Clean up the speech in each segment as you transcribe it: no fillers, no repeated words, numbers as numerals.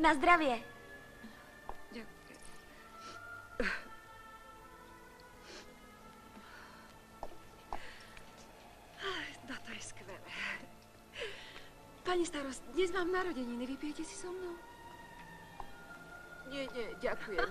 Na zdravie. Ďakujem. No to je skvelé. Pani starost, dnes mám narodeniny. Vypijete si so mnou? Nie, ďakujem.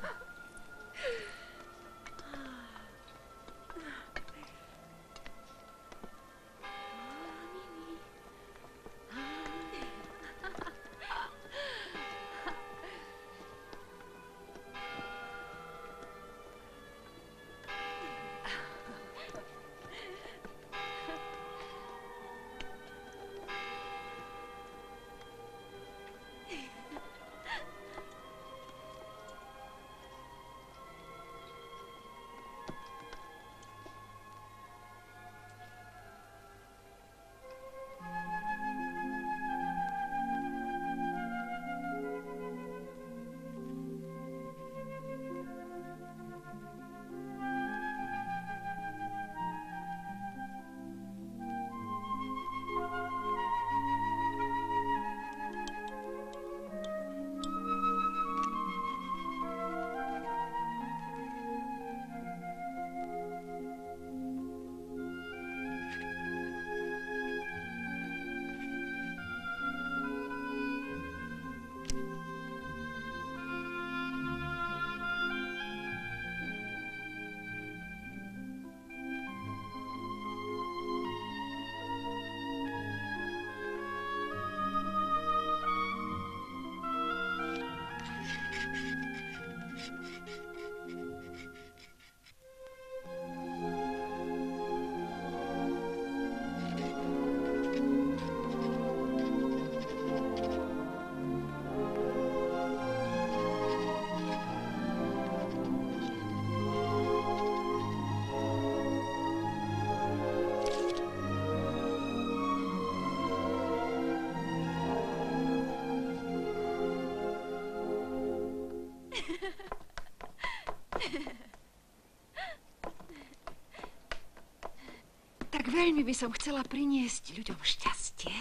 Tak veľmi by som chcela priniesť ľuďom šťastie,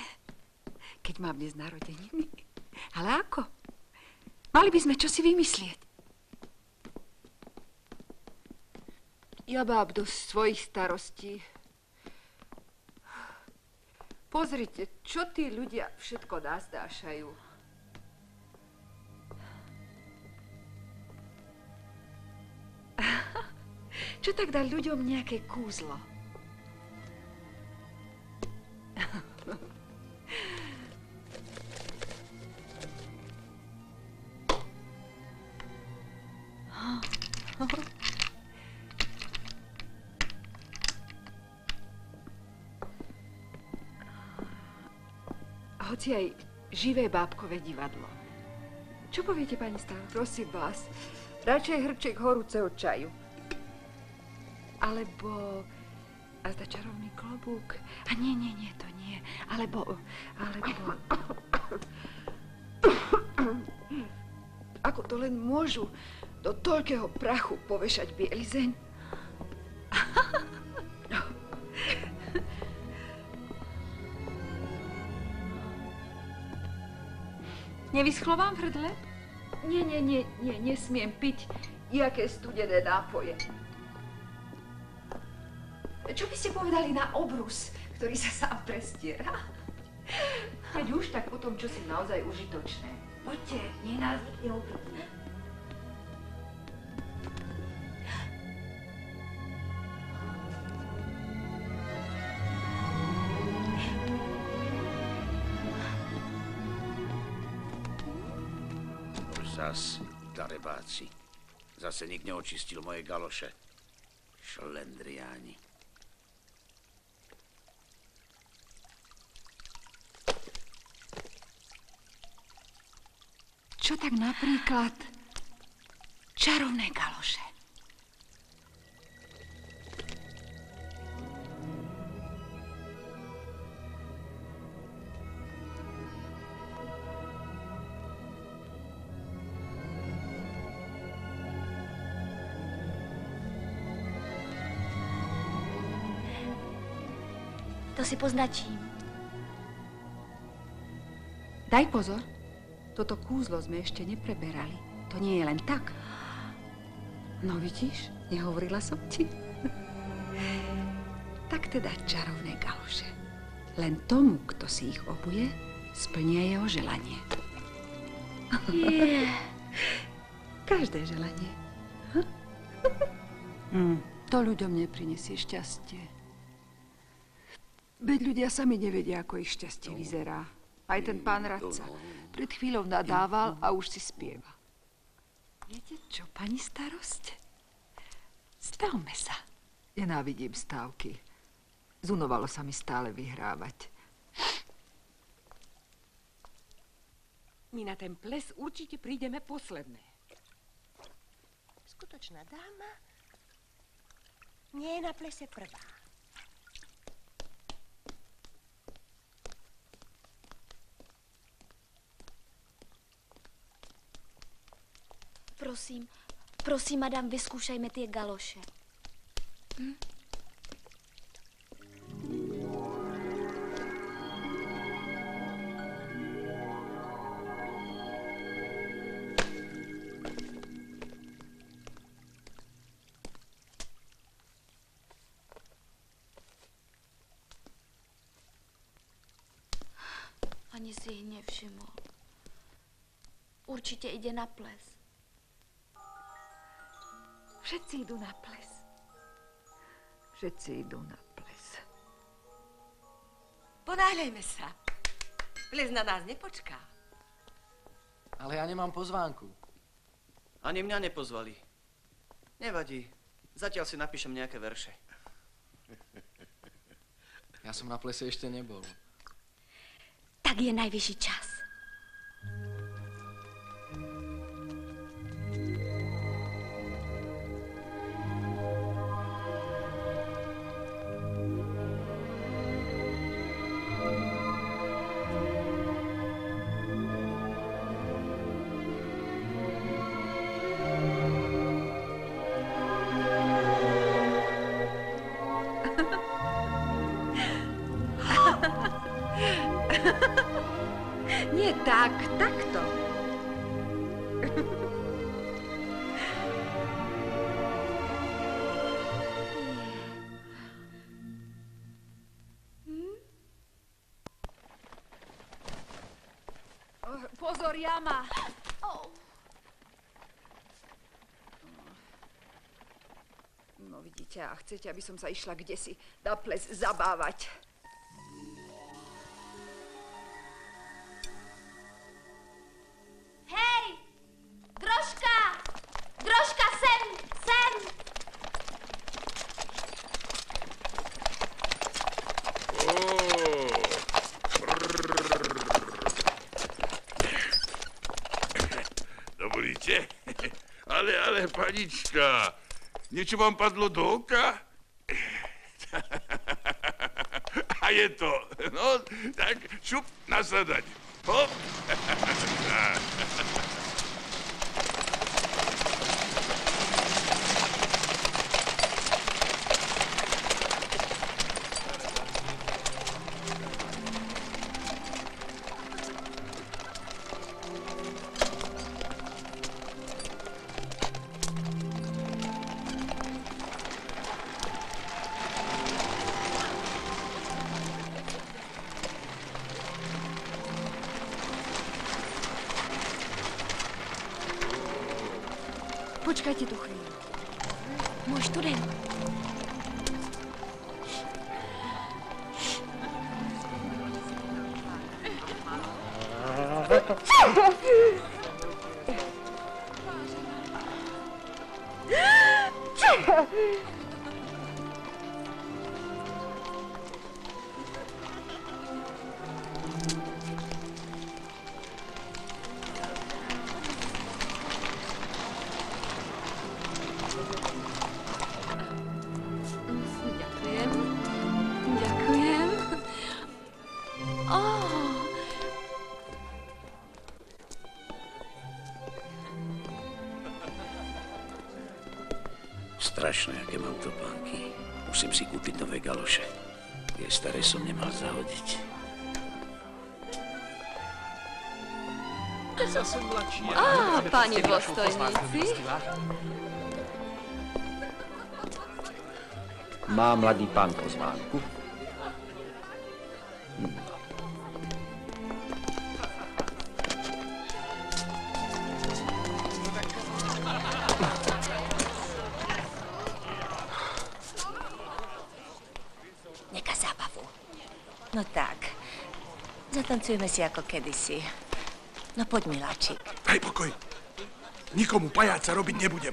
keď mám dnes narodeniny. Ale ako? Mali by sme čosi vymyslieť. Ja mám dosť svojich starostí. Pozrite, čo tí ľudia všetko nazdášajú. Čo tak dá ľuďom nejaké kúzlo? Hoci aj živé bábkové divadlo. Čo poviete, pani Stáva? Prosím vás, radšej hrček horúceho čaju. Alebo a zda čarovný klobúk. A nie, to nie. Alebo... Ako to len môžu do toľkého prachu povešať bielizeň? Nevyschlo vám v hrdle? Nie, nesmiem piť jaké studené nápoje. Čo by ste povedali na obrus, ktorý sa sám prestiera? Keď už, tak potom čo si naozaj užitočné. Poďte, nie nás nikde uvidí. Zas darebáci. Zase nik neočistil moje galoše. Šlendriáni. Čo tak napríklad čarovné galoše? To si poznačím. Daj pozor. Toto kúzlo sme ešte nepreberali. To nie je len tak. No vidíš, nehovorila som ti. Tak teda čarovné galoše. Len tomu, kto si ich obuje, splnia jeho želanie. Každé želanie. To ľuďom neprinesie šťastie. Veď ľudia sami nevedia, ako ich šťastie vyzerá. Aj ten pán radca. Pred chvíľou nadával a už si spieva. Viete čo, pani starost? Stavme sa. Nenávidím stávky. Zunovalo sa mi stále vyhrávať. My na ten ples určite prídeme posledné. Skutočná dáma nie je na plese prvá. Prosím, madam, vyskúšajme tie galoše. Ani si ich nevšimol. Určite ide na ples. Všetci idú na ples. Všetci idú na ples. Ponáhľajme sa. Ples na nás nepočká. Ale ja nemám pozvánku. Ani mňa nepozvali. Nevadí. Zatiaľ si napíšem nejaké verše. Ja som na plese ešte nebol. Tak je najvyšší čas. Nie tak, takto. Pozor, jama. No vidíte, a chcete, aby som sa išla kdesi na ples zabávať. Hej! Groška! Groška, sem! Sem! Dovolíte? Ale, panička, niečo vám padlo do oka? A je to. No, tak šup, nasadať. Hop. Počkajte tu chvíľu. Môj študent. Ďakujem. Strašné, aké mám topánky. Musím si kúpiť nové galoše. Tie staré som nemal zahodiť. Zase mladší. Páni dôstojníci. Má mladý pán pozvánku? Neka zábavu. No tak, zatancujeme si ako kedysi. No poď, miláčik. Daj pokoj. Nikomu pajáca robiť nebudem.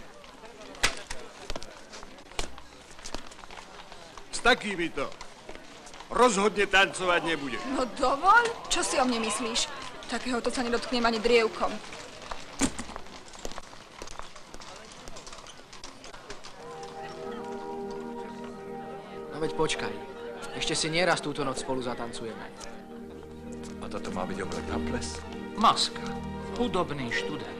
S takýmito rozhodne tancovať nebude. No dovoľ, čo si o mne myslíš? Takéhoto sa nedotknem ani drievkom. No veď počkaj. Ešte si nieraz túto noc spolu zatancujeme. A toto má byť obrad na ples? Maska. Hudobný študent.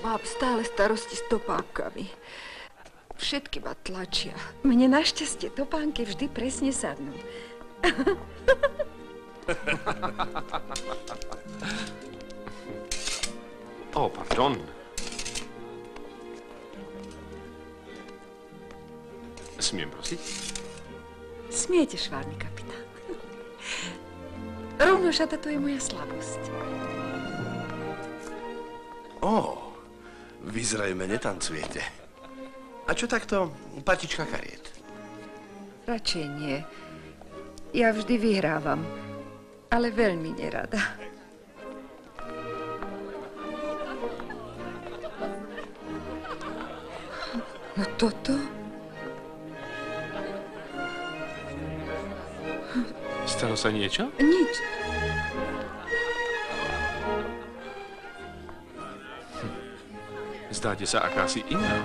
Mám stále starosti s topánkami. Všetky ma tlačia. Mne našťastie topánky vždy presne sadnú. Oh, pardon. Smiem prosiť? Smiete, švárny kapitán. Rovno šata to je moja slabosť. Vy zrejme netancujete. A čo takto patička kariet? Radšej nie. Ja vždy vyhrávam, ale veľmi nerada. No toto? Stalo sa niečo? Nič. Zdáte sa akási iná.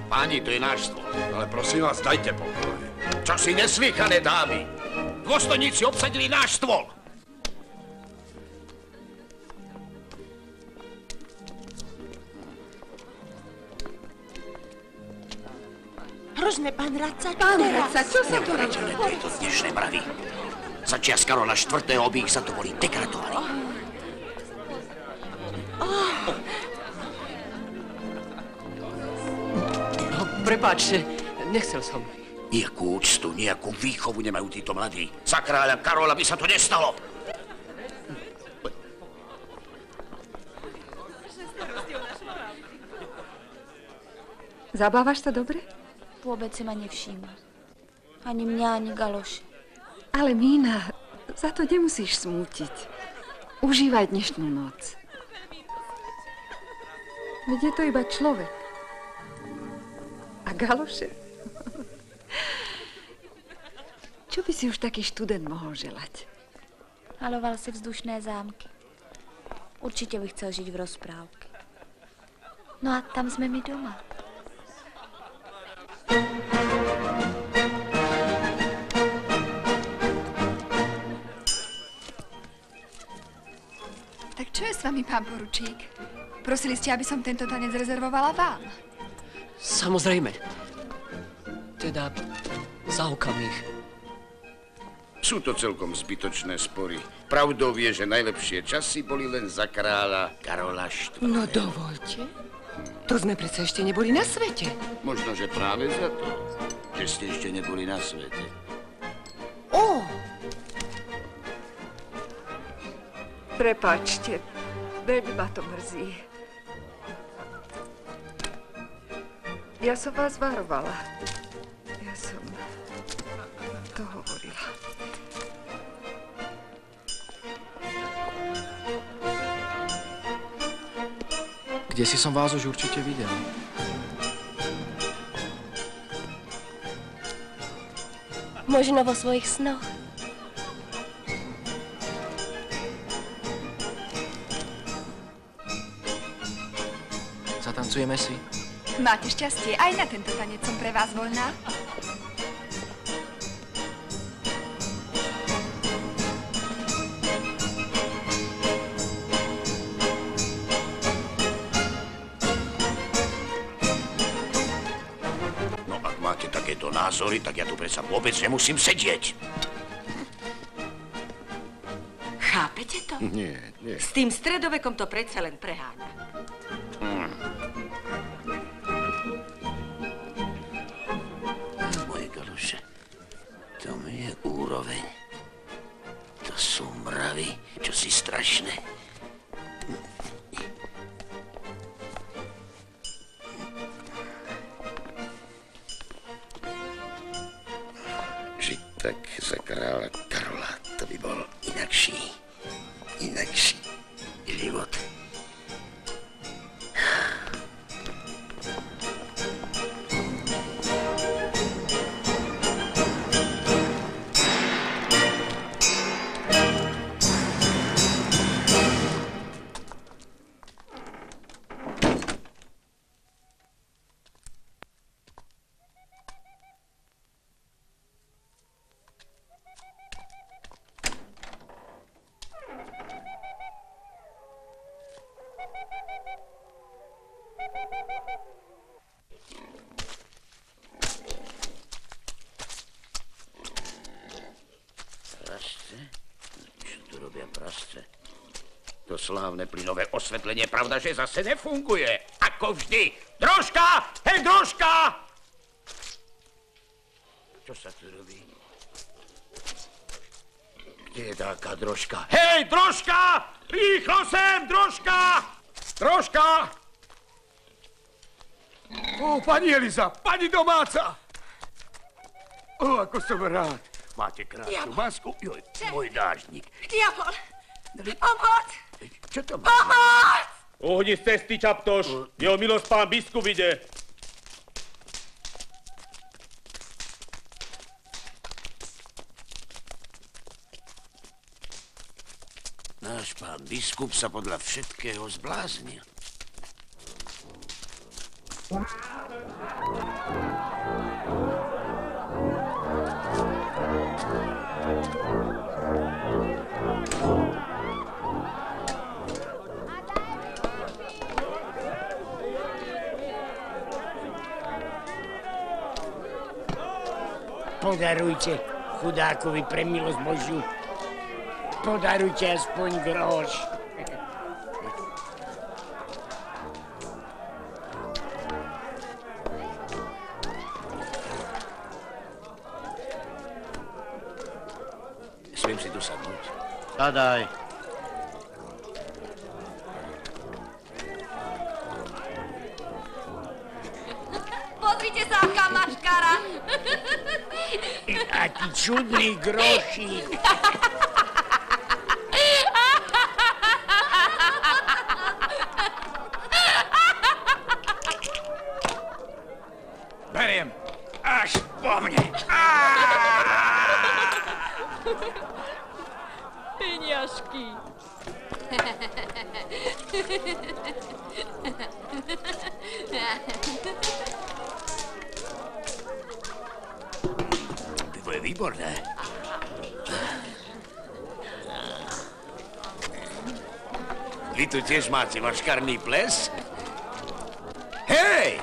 Páni, to je náš stôl. Ale prosím vás, dajte pokoj. Čo si neslychané, dámy? Dôstojníci obsadili náš stôl. Hrozné, pán Radca, Pán Radca, čo sa to robí? To dnešné mravy. Za čias Karola IV. By ich sa to boli degradovali. No, prepáčte, nechcel som. Nejakú úctu, nejakú výchovu nemajú títo mladí. Za kráľa Karola by sa to nestalo. Zabávaš sa dobre? Vôbec si ma nevšíma. Ani mňa, ani Galoše. Ale Mína, za to nemusíš smútiť. Užívaj dnešnú noc. Veď je to iba človek. A Galoše? Čo by si už taký študent mohol želať? Maloval si vzdušné zámky. Určite by chcel žiť v rozprávke. No a tam sme my doma. Tak čo je s vami, pán poručík? Prosili ste, aby som tento tanec rezervovala vám. Samozrejme. Teda za okamih. Sú to celkom zbytočné spory. Pravdou je, že najlepšie časy boli len za kráľa Karola IV. No dovolte. To sme predsa ešte neboli na svete. Možno, že práve za to, že ste ešte neboli na svete. Ó! Prepáčte, veľmi ma to mrzí. Ja som vás varovala. Ja som to hovorila. Kde si som vás už určite videl. Možno vo svojich snoch. Zatancujeme si? Máte šťastie, aj na tento tanec som pre vás voľná. No ak máte takéto názory, tak ja tu predsa vôbec nemusím sedieť. Chápete to? Nie, nie. S tým stredovekom to predsa len preháňa. Moje galuše, to mi je úroveň. To sú mravy, čo si strašné. Žiť tak za kráľa Karola, to by bol inakší život. To slávne plynové osvetlenie, pravda, že zase nefunguje. Ako vždy. Drožka! Hej, drožka! Čo sa tu robí? Kde je taká drožka? Hej, drožka! Rýchlo sem, drožka! Drožka! Ó, pani Eliza, pani domáca! Ó, ako som rád. Máte krásnu masku. Joj, môj dážnik. Diabol! Pomoc! Čo to má? Pomoc! Uhni z cesty, Čaptoš. Jeho milosť pán biskup ide. Náš pán biskup sa podľa všetkého zbláznil. Podarujte chudákovi pre milosť Božiu. Podarujte aspoň groš. Smiem si tu sadnúť? Sadaj. Pozrite sa, aká maškara. Aký čudný grošík. Beriem. Až po mne. Peňažky. To je výborné. Vy tu tiež máte maškarný ples? Hej!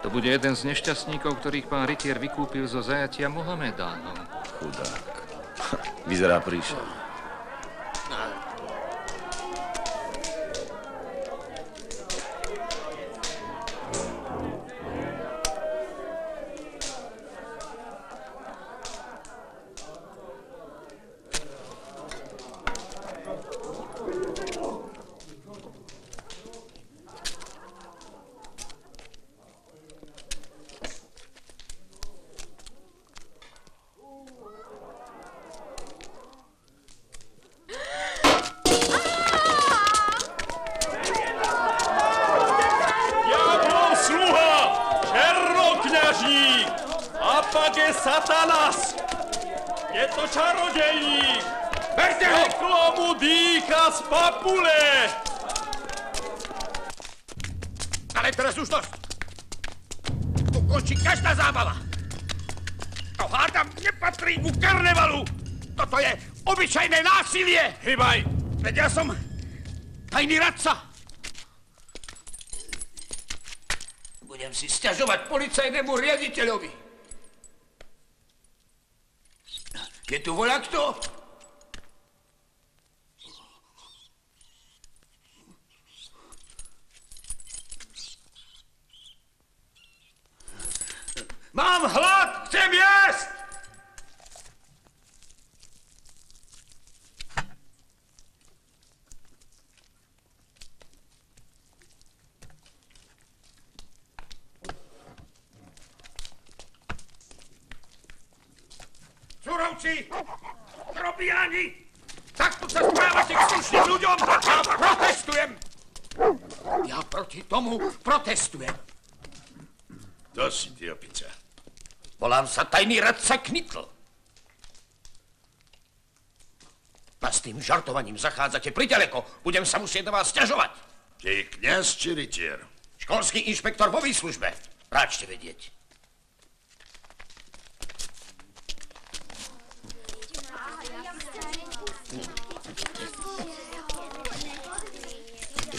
To bude jeden z nešťastníkov, ktorých pán rytier vykúpil zo zajatia Mohamedánom. Chudák. Vyzerá príšer. strážník! Apage Satanas! Je to čarodějník! Berte ho! Peklo mu dýcha z papule! Ale teraz už dosť. Tu končí každá zábava. To hádam nepatrí ku karnevalu. Toto je obyčajné násilie. Hýbaj, veď ja som tajný radca. Budem si sťažovať policajnému riaditeľovi. Je tu voľakto? Mám hlad, chcem jesť! Curovci! Krobiáni! Takto sa správate k slušným ľuďom! Ja protestujem! Ja proti tomu protestujem! To si ty, opica. Volám sa tajný radca Knitl. A s tým žartovaním zachádzate priďaleko. Budem sa musieť na vás sťažovať. Ty kňaz či rytier? Školský inšpektor vo výslužbe. Ráčte vedieť.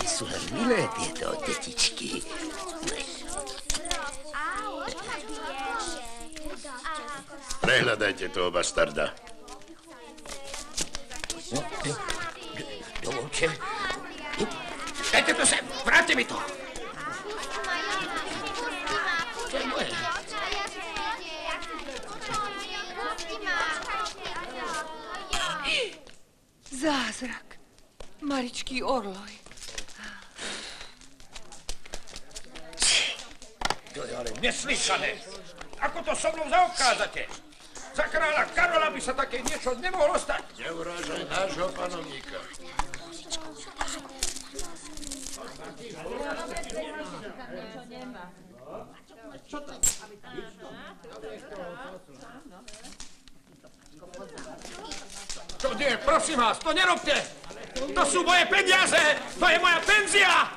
Sú len milé tieto detičky. Prehľadajte toho bastarda. Dovolte. Dajte to sem, vráťte mi to. To je moje. Zázrak. Maličký orloj. To je ale neslyšané. Ako to so mnou zaobchádzate? Za kráľa Karola by sa také niečo nemohlo stať. Neurážaj nášho panovníka. Čo nie? Prosím vás, to nerobte! To sú moje peniaze! To je moja penzia!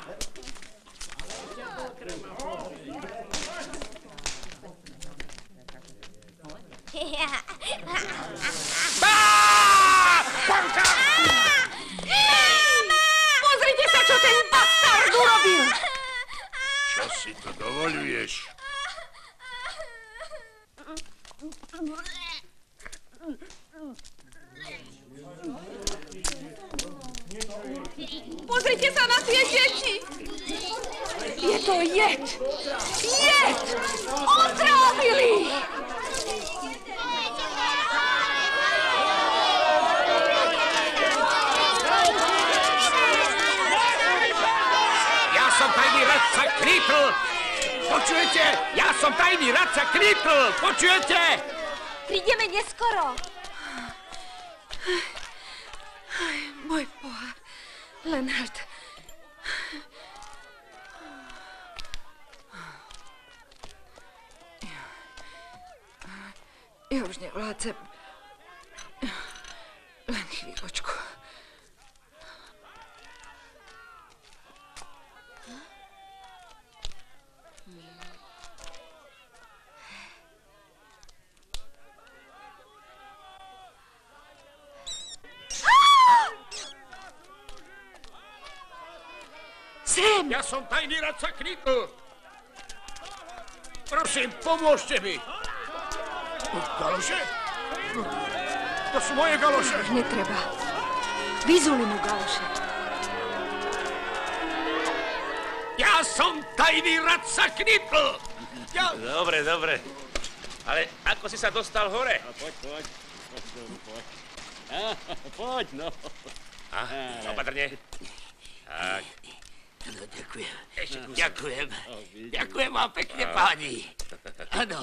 Pozrite sa, čo ten bastard urobil! Čo si to dovoľuješ? Pozrite sa na tie deti! Je to jed! Jed! Otrávili! Ja som tajný radca Knitl! Počujete? Ja som tajný radca Knitl! Počujete? Prídeme neskoro. Môj boha, Lenhard. Ja už nevládzem. Len chvíľočku. Sem! Ja som tajný radca Knitl. Prosím, pomôžte mi. Galoše? To sú moje galoše. Netreba. Vyzuli mu galoše. Ja som tajný radca Knitl. Dobre, dobre. Ale ako si sa dostal hore? Poď. Poď, no. Opatrne. Tak. No, ďakujem. Ešte kus. Ďakujem. Ďakujem vám pekne, páni. Áno.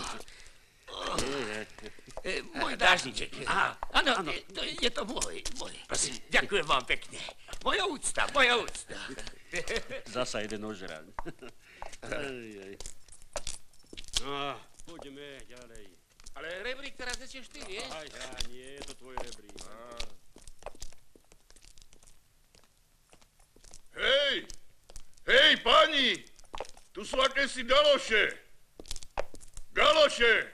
Môj dážniček. Áno, je to môj. Prosím, ďakujem vám pekne. Moja úcta. Zasa jeden ožraň. Poďme ďalej. Ale rebrík teraz nesieš ty, nie? Aj ja, nie, je to tvoj rebrík. Hej! Hej, pani! Tu sú akési galoše! Galoše!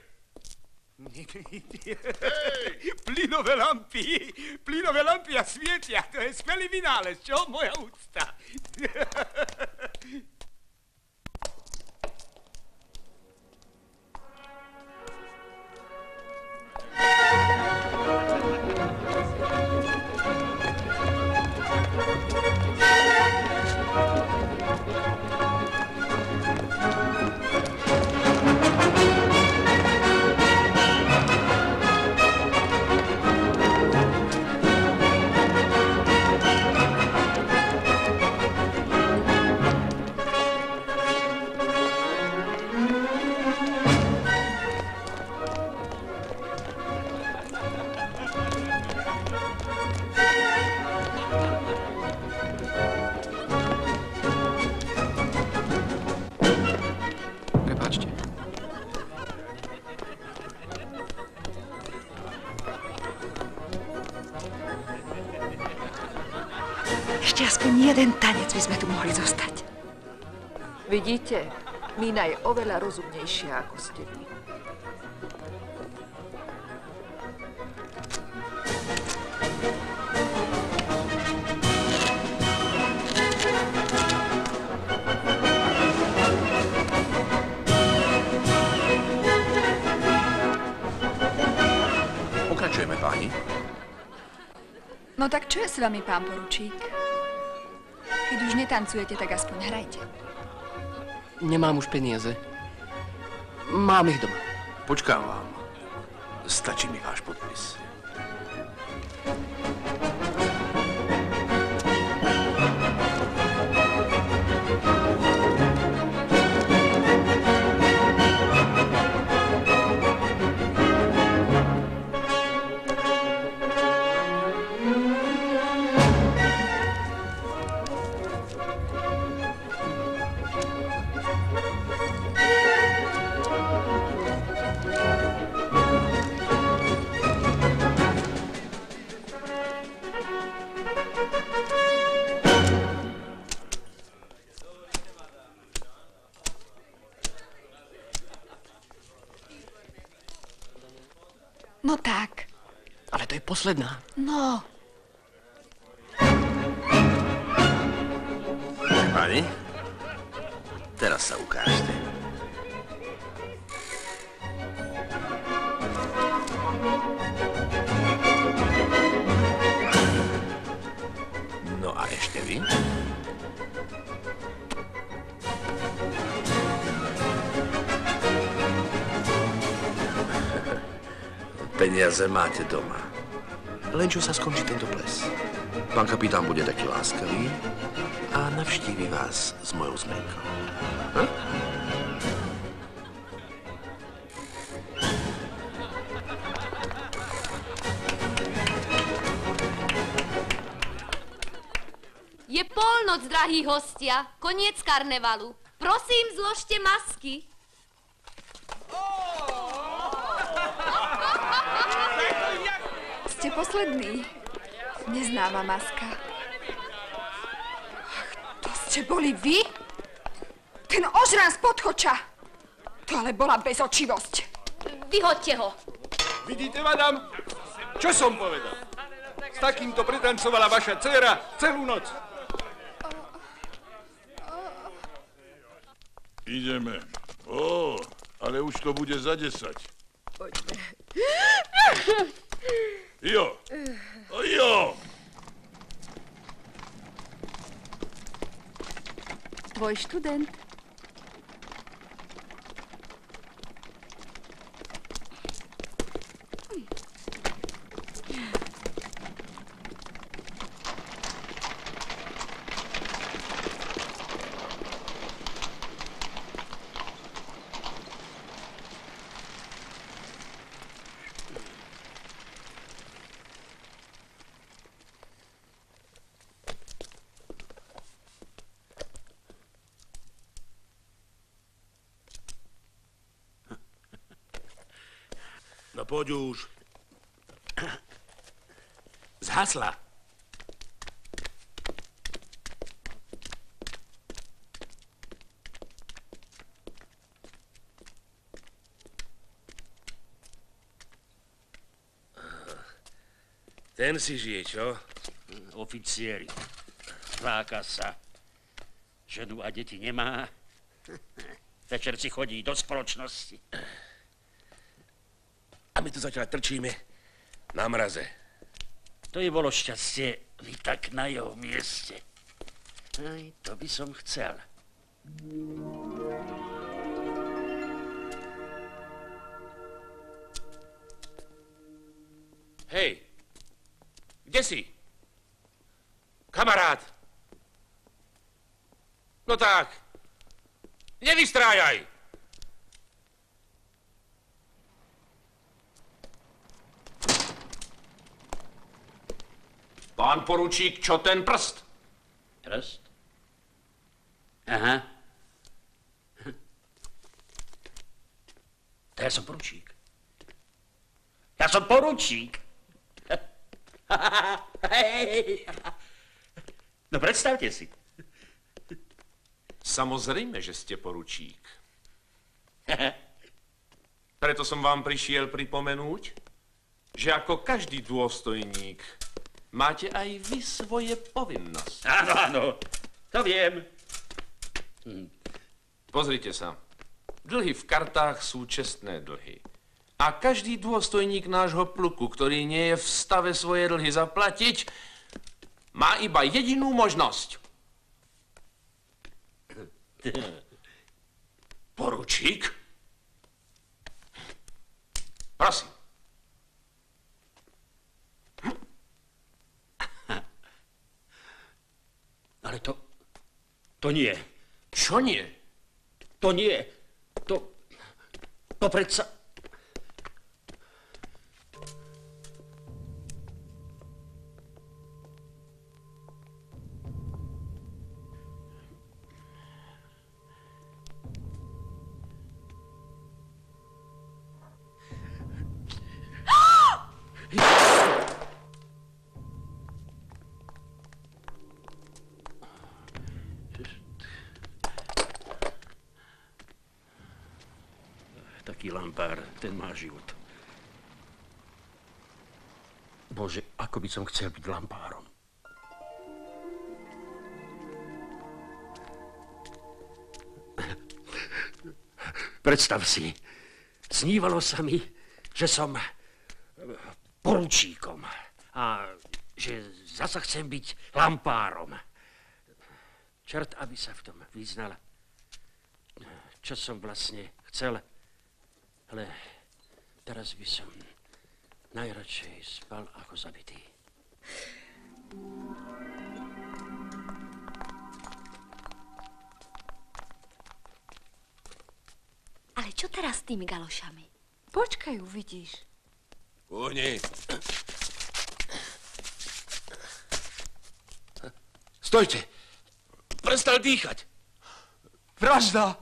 Hej! Plynové lampy a svietia, to je skvelý vynález, čo? Moja úcta. Ešte aspoň jeden tanec by sme tu mohli zostať. Vidíte, Mina je oveľa rozumnejšia ako ste vy. Pokračujeme, páni. No tak čo je s vami, pán poručík? Keď už netancujete, tak aspoň hrajte. Nemám už peniaze. Mám ich doma. Počkám vám. Stačí mi váš podpis. No tak. Ale to je posledná. No. Páni, teraz sa ukážte. No a ešte vy? Peniaze máte doma. Len čo sa skončí tento ples. Pán kapitán bude taký láskavý a navštíví vás s mojou zmenkou. Hm? Je polnoc, drahí hostia. Koniec karnevalu. Prosím, zložte masky. Ste posledný. Neznáma maska. Ach, to ste boli vy? Ten ožran z podchoča. To ale bola bezočivosť. Vyhoďte ho. Vidíte, madam? Čo som povedal? S takýmto pretancovala vaša dcéra celú noc. Ideme. Ó, ale už to bude za 10. Poďme. Jo. Jo. Tvoj študent. No poď už. Zhasla. Ten si žije, čo? Oficieri. Vláka sa. Ženu a deti nemá. Večer si chodí do spoločnosti. A my tu zatiaľ trčíme na mraze. To je bolo šťastie byť tak na jeho mieste. Aj, to by som chcel. Hej, kde si? Kamarát. No tak, nevystrájaj. Pán poručík, čo ten prst? Prst? Aha. To ja som poručík. Ja som poručík. No predstavte si. Samozrejme, že ste poručík. Preto som vám prišiel pripomenúť, že ako každý dôstojník máte aj vy svoje povinnosti. Áno, áno, to viem. Pozrite sa. Dlhy v kartách sú čestné dlhy. A každý dôstojník nášho pluku, ktorý nie je v stave svoje dlhy zaplatiť, má iba jedinú možnosť. Poručík? Prosím. Ale to nie. Čo nie? To nie. To predsa... Taký lampár, ten má život. Bože, ako by som chcel byť lampárom. Predstav si, snívalo sa mi, že som poručíkom a že zasa chcem byť lampárom. Čert, aby sa v tom vyznal, čo som vlastne chcel. Ale teraz by som najradšej spal ako zabitý. Ale čo teraz s tými galošami? Počkaj, uvidíš. Uhni. Stojte. Prestal dýchať. Vražda!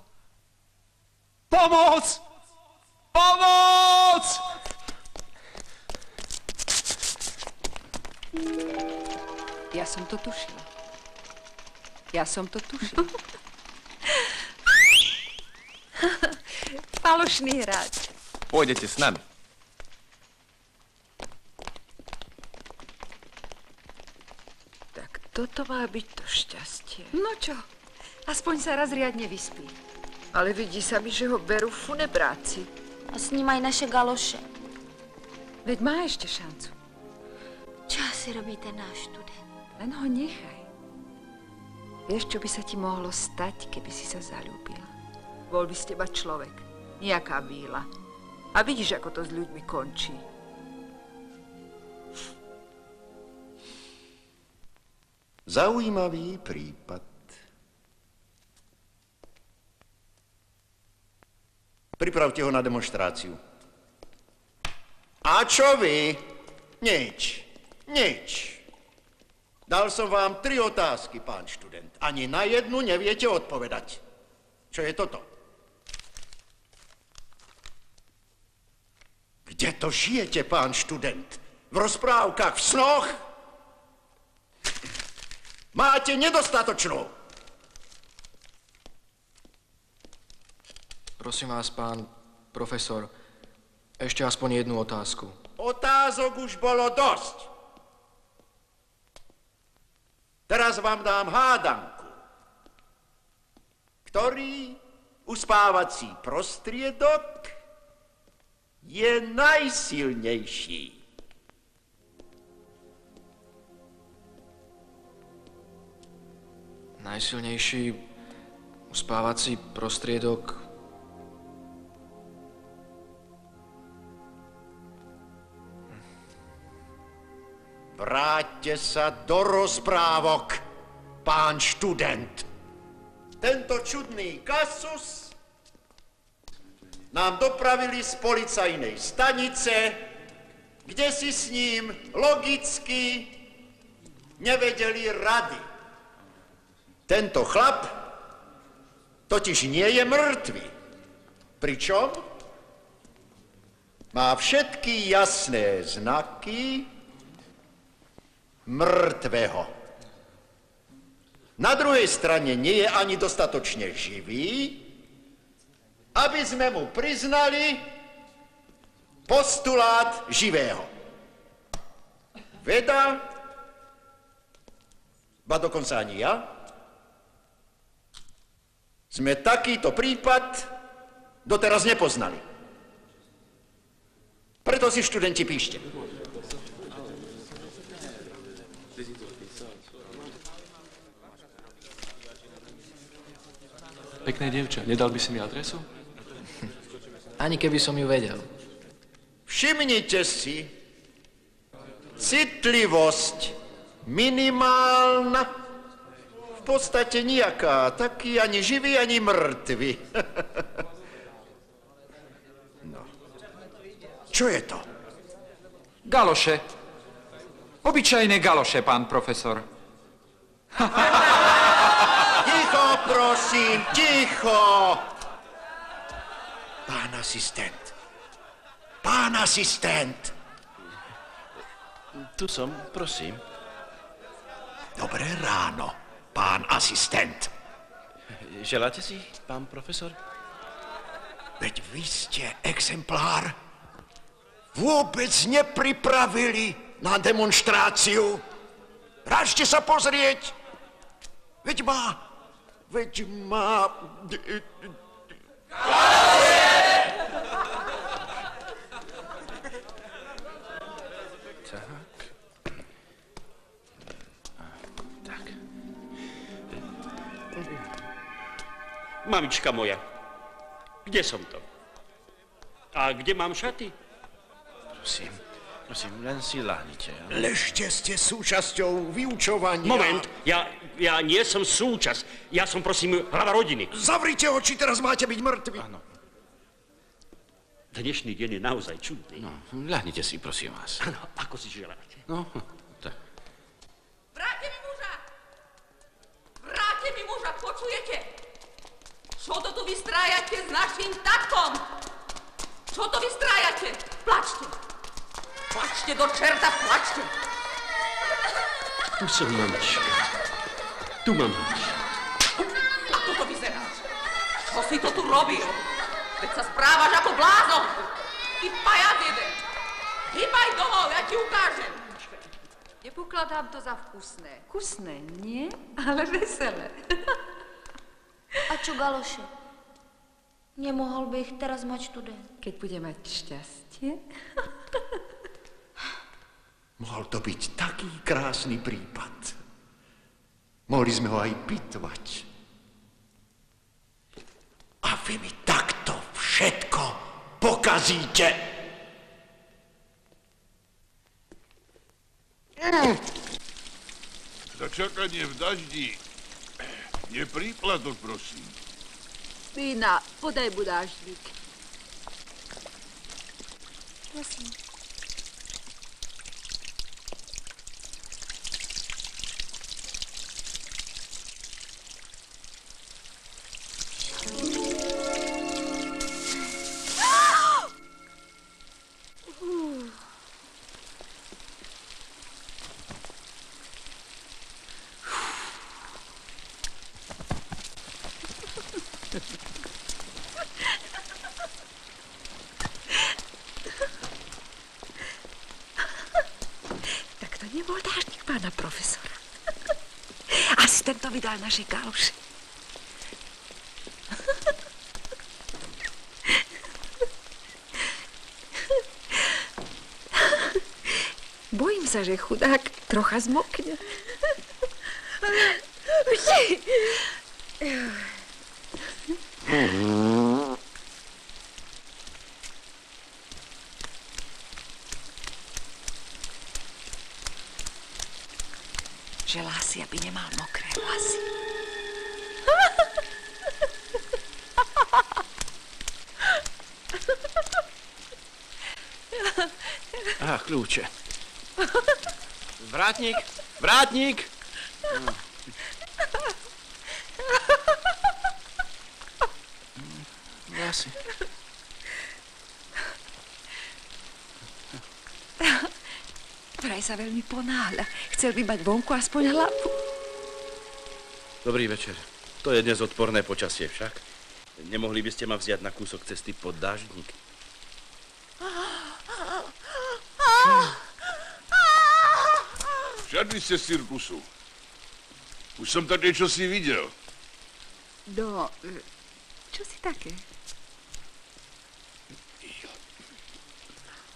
Pomoc! Pomoc! Ja som to tušila. Ja som to tušila. Falošný hráč. Pôjdete s nami. Tak toto má byť to šťastie. No čo, aspoň sa raz riadne vyspí. Ale vidí sa mi, že ho berú funebráci. A s ním aj naše galoše. Veď má ešte šancu. Čo asi robí ten náš študent? Len ho nechaj. Vieš, čo by sa ti mohlo stať, keby si sa zaľúbila? Bol by z teba človek, nejaká bíla. A vidíš, ako to s ľuďmi končí. Zaujímavý prípad. Pripravte ho na demonštráciu. A čo vy? Nič. Dal som vám 3 otázky, pán študent. Ani na jednu neviete odpovedať. Čo je toto? Kde to žijete, pán študent? V rozprávkach, v snoch? Máte nedostatočnú. Prosím vás, pán profesor, ešte aspoň jednu otázku. Otázok už bolo dosť. Teraz vám dám hádanku. Ktorý uspávací prostriedok je najsilnejší? Najsilnejší uspávací prostriedok... Vráťte sa do rozprávok, pán študent. Tento čudný kasus nám dopravili z policajnej stanice, kde si s ním logicky nevedeli rady. Tento chlap totiž nie je mŕtvy. Pričom má všetky jasné znaky mŕtvého. Na druhej strane nie je ani dostatočne živý, aby sme mu priznali postulát živého. Veda, ba dokonca ani ja, sme takýto prípad doteraz nepoznali. Preto si, študenti, píšte. Pekné dievča, nedal by si mi adresu? Ani keby som ju vedel. Všimnite si, citlivosť minimálna, v podstate nijaká, taký ani živý, ani mŕtvy. No. Čo je to? Galoše. Obyčajné galoše, pán profesor. Ticho, prosím, ticho! Pán asistent. Pán asistent! Tu som, prosím. Dobré ráno, pán asistent. Želáte si, pán profesor? Veď vy ste exemplár. Vôbec nepripravili na demonštráciu. Rážte sa pozrieť. Veď má... Tak. Mamička moja, kde som to? A kde mám šaty? Prosím, len si láhnite. Ležte ste súčasťou vyučovania. Moment, ja nie som súčasť. Ja som, prosím, hlava rodiny. Zavrite oči, teraz máte byť mŕtvi. Áno. Dnešný deň je naozaj čudný. No, ľahnite si, prosím vás. Áno, ako si želáte. No, tak. Vráťte mi muža! Vráťte mi muža, počujete? Čo to tu vystrájate s našim tatkom? Čo to vystrájate? Plačte! Plačte do čerta, plačte! Tu som, mamička. Tu mám muž. Ako to vyzeráš? Čo si to tu robil? Veď sa správaš ako blázon! Ty pajac jeden! Hýbaj domov, ja ti ukážem! Nepokladám to za vkusné. Kusné, nie? Ale veselé. A čo, galoše? Nemohol by ich teraz mať študent? Keď bude mať šťastie? Mohol to byť taký krásny prípad. Mohli sme ho aj pitvať. A vy mi takto všetko pokazíte. Za čakanie v daždi je príplatok, prosím. Vína, podaj budážnik. Prosím. pána profesora. Asi tento vydal naše galoše. Bojím sa, že chudák trocha zmokne. Želá si, aby nemal mokré vlasy. Kľúče. Vrátnik! Vrátnik! Vlasy. Vraj sa veľmi ponáhľa. Chcel by mať vonku aspoň hlavu. Dobrý večer. To je dnes odporné počasie však. Nemohli by ste ma vziať na kúsok cesty pod dáždnik? Žiadny ste z cirkusu. Už som tady čosi videl. No, čo si také?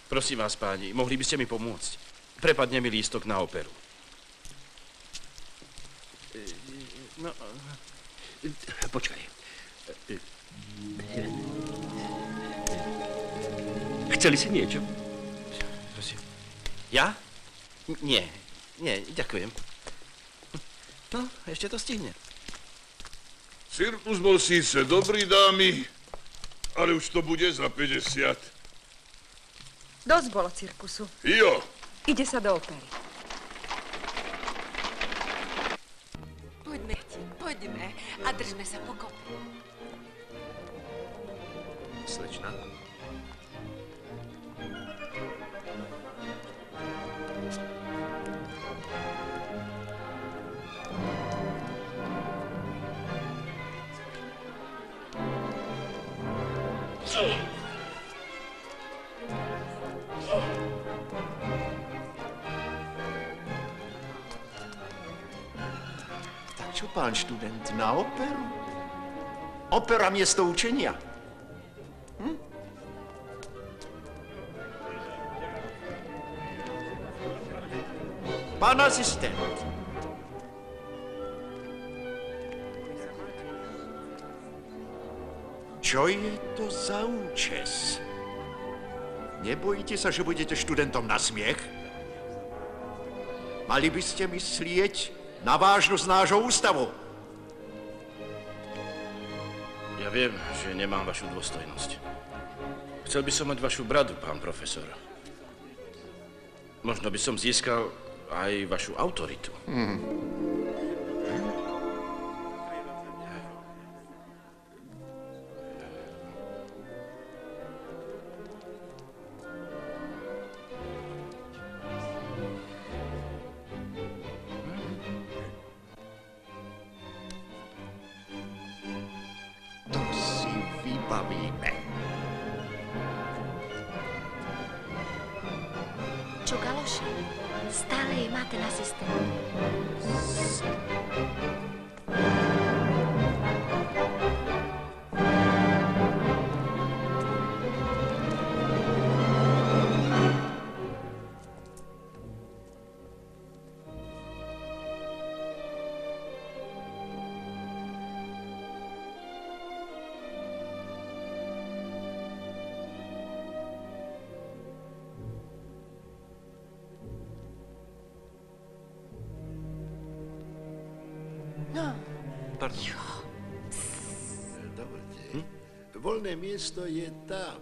Prosím vás, páni, mohli by ste mi pomôcť? Prepadne mi lístok na operu. No, počkaj. Chceli si niečo? Prosím. Ja? Nie, ďakujem. No, ešte to stihne. Cirkus bol síce dobrý, dámy, ale už to bude za 50. Dosť bolo cirkusu. Jo. Ide sa do opery. Poďme a držme sa pokope. Slečna. Čo, pán študent, na operu? Opera miesto učenia. Pán asistent. Čo je to za účes? Nebojíte sa, že budete študentom na smiech? Mali by ste myslieť na vážnosť nášho ústavu. Ja viem, že nemám vašu dôstojnosť. Chcel by som mať vašu bradu, pán profesor. Možno by som získal aj vašu autoritu. Čo, galoši? Stále je má ten asistent. Pardon. Dobre. Voľné miesto je tam.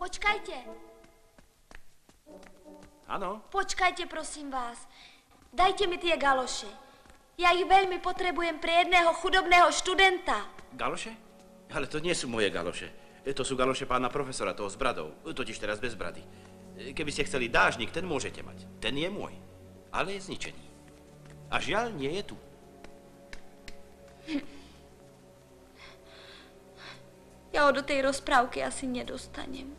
Počkajte. Áno? Počkajte, prosím vás. Dajte mi tie galoše. Ja ich veľmi potrebujem pre jedného chudobného študenta. Galoše? Ale to nie sú moje galoše. To sú galoše pána profesora, toho s bradou. Totiž teraz bez brady. Keby ste chceli dážnik, ten môžete mať. Ten je môj. Ale je zničený. A žiaľ, nie je tu. Ja ho do tej rozprávky asi nedostanem.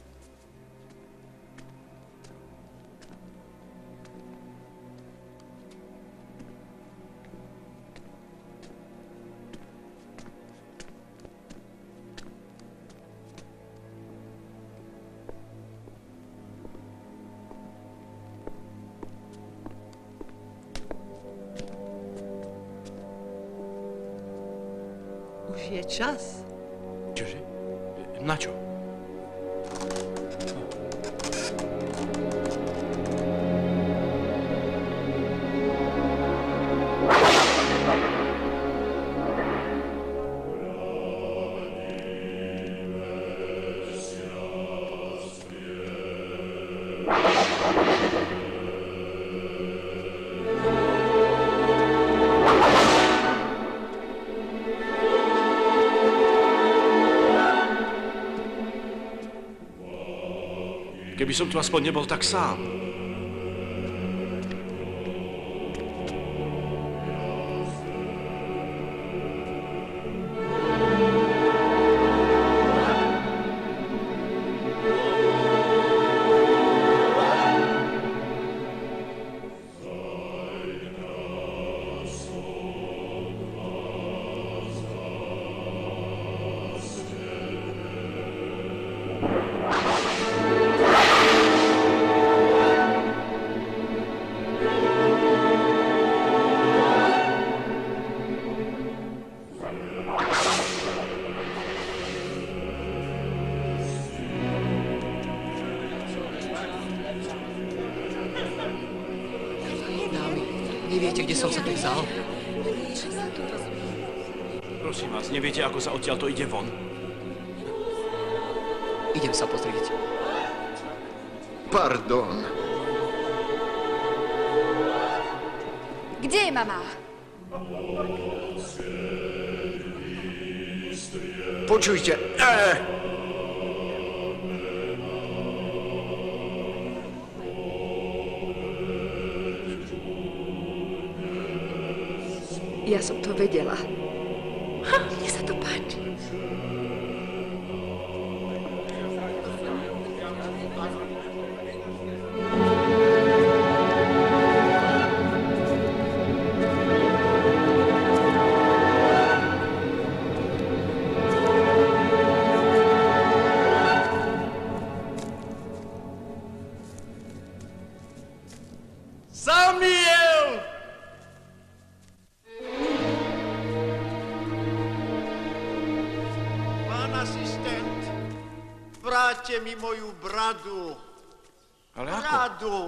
Už je čas. Čože? Na čo? Keby som tu aspoň nebol tak sám. Neviete, kde som sa tu vzal? Prosím vás, neviete, ako sa odtiaľ to ide von? Idem sa pozrieť. Pardon. Kde je mama? Počujte. Ja som to vedela. Mne sa to páči. asistent, vráťte mi moju bradu. Ale ako? Bradu.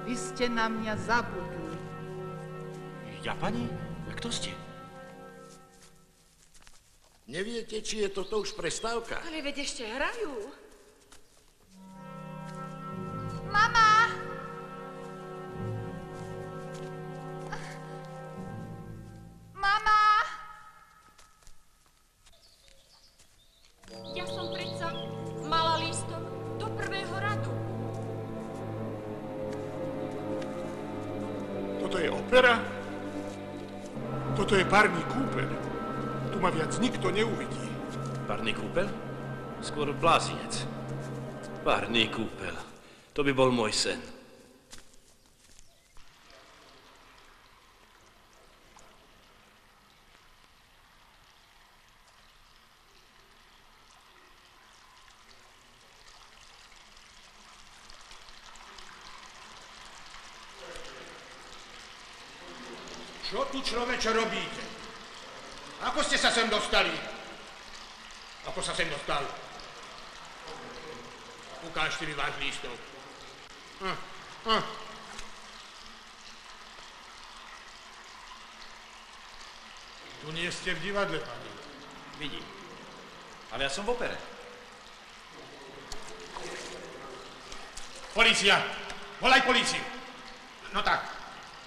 Vy ste na mňa zabudli. Ja, pani? Kto ste? Neviete, či je toto už prestávka? Ale veď ešte hrajú. Mama! Mama! Ja som predsa mala lístok do prvého radu. Toto je opera? Toto je parný kúpeľ. Tu ma viac nikto neuvidí. Parný kúpeľ? Skôr blázinec. Parný kúpeľ. To by bol môj sen. Čo tu, človeče, robíte? Ako ste sa sem dostali? Ako sa sem dostal? Ukážte mi váš lístok. Tu nie ste v divadle, pani. Vidím. Ale ja som v opere. Polícia! Volaj políciu! No tak.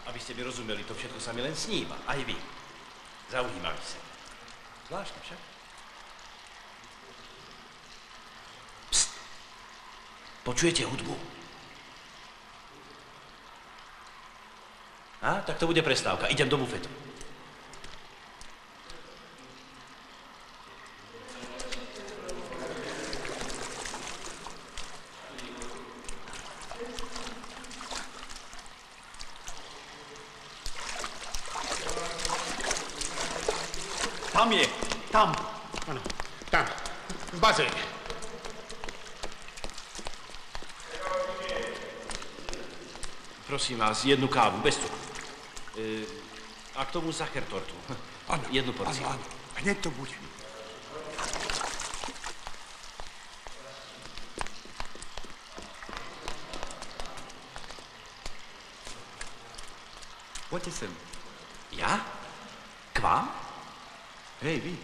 Aby ste mi rozumeli, to všetko sa mi len sníva. Aj vy. Zaujímavý sen. Zvláštne však. Pst. Počujete hudbu? Tak to bude prestávka. Idem do bufetu. Tam je. Tam. Áno, tam. V bazéne. Prosím vás, jednu kávu, bez cukru. A k tomu sacher tortu. Áno. Jednu porciu. Áno. Hneď to bude. Poďte sem. Ja? K vám? Hej, vy.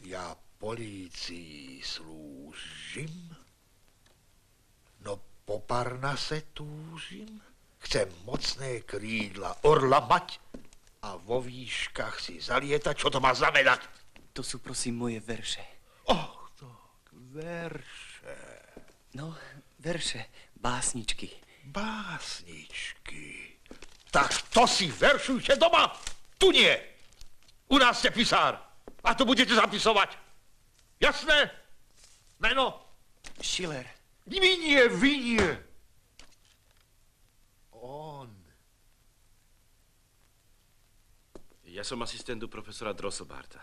Ja polícii slúžim, no po Parnase túžim. Chcem mocné krídla orla mať a vo výškach si zalietať. Čo to má znamenať? To sú prosím moje verše. Tak, verše. No, verše, básničky. Básničky. Tak to si veršujte doma. Tu nie. U nás ste pisár. A to budete zapisovať. Jasné? Meno? Schiller. Vy nie. On. Ja som asistentu profesora Drosselbarta.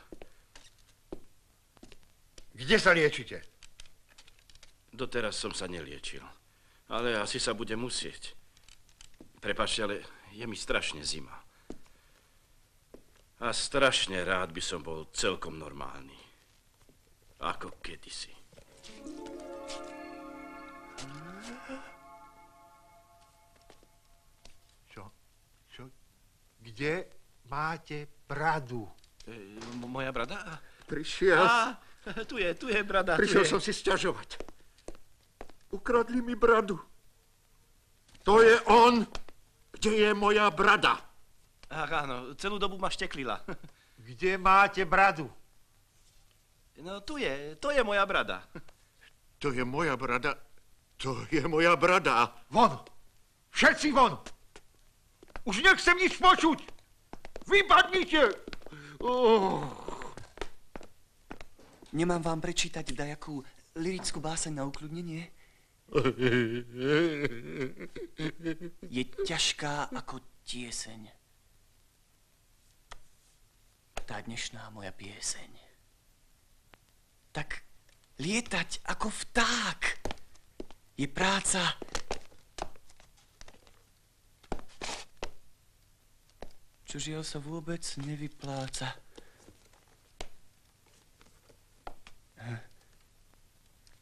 Kde sa liečite? Doteraz som sa neliečil. Ale asi sa bude musieť. Prepáčte, ale je mi strašne zima. A strašne rád by som bol celkom normálny. Ako kedysi. Čo? Kde máte bradu? Moja brada? Prišiel. Tu je brada. Prišiel som si sťažovať. Ukradli mi bradu. To je on. Kde je moja brada? Áno, celú dobu ma šteklila. Kde máte bradu? No to je moja brada. To je moja brada. To je moja brada. Von! Všetci von! Už nechcem nič počuť! Vypadnite! Nemám vám prečítať dajakú lirickú báseň na ukľudnenie? Je ťažká ako tieseň. Tá dnešná moja pieseň. Tak lietať ako vták je práca. čo žiaľ sa vôbec nevypláca.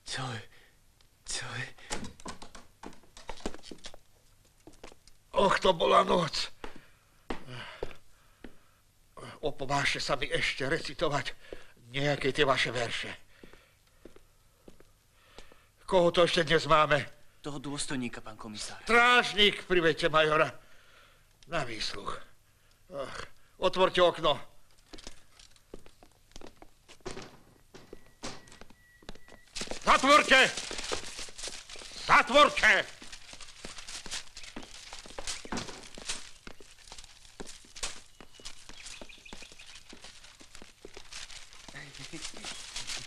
Co je? Och, to bola noc. Opovážte sa mi ešte recitovať nejaké tie vaše verše. Koho to ešte dnes máme? Toho dôstojníka, pán komisár. Strážnik, priveďte majora. Na výsluch. Otvorte okno. Zatvorte! Zatvorte!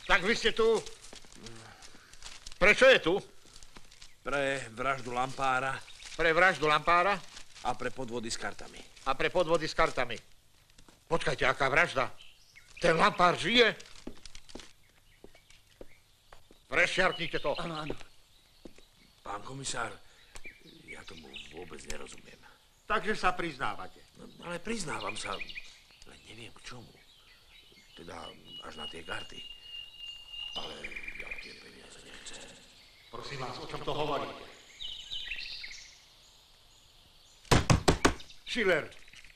Tak vy ste tu. Prečo je tu? Pre vraždu Lampára. Pre vraždu Lampára? A pre podvody s kartami. A pre podvody s kartami. Počkajte, aká vražda? Ten Lampár žije? Prešiarknite to. Áno, áno. Pán komisár, ja tomu vôbec nerozumiem. Takže sa priznávate. No, ale priznávam sa, len neviem k čomu. Teda až na tie karty. Ale ja tie peniaze nechcem. Prosím vás, o čom to hovoríte? Schiller,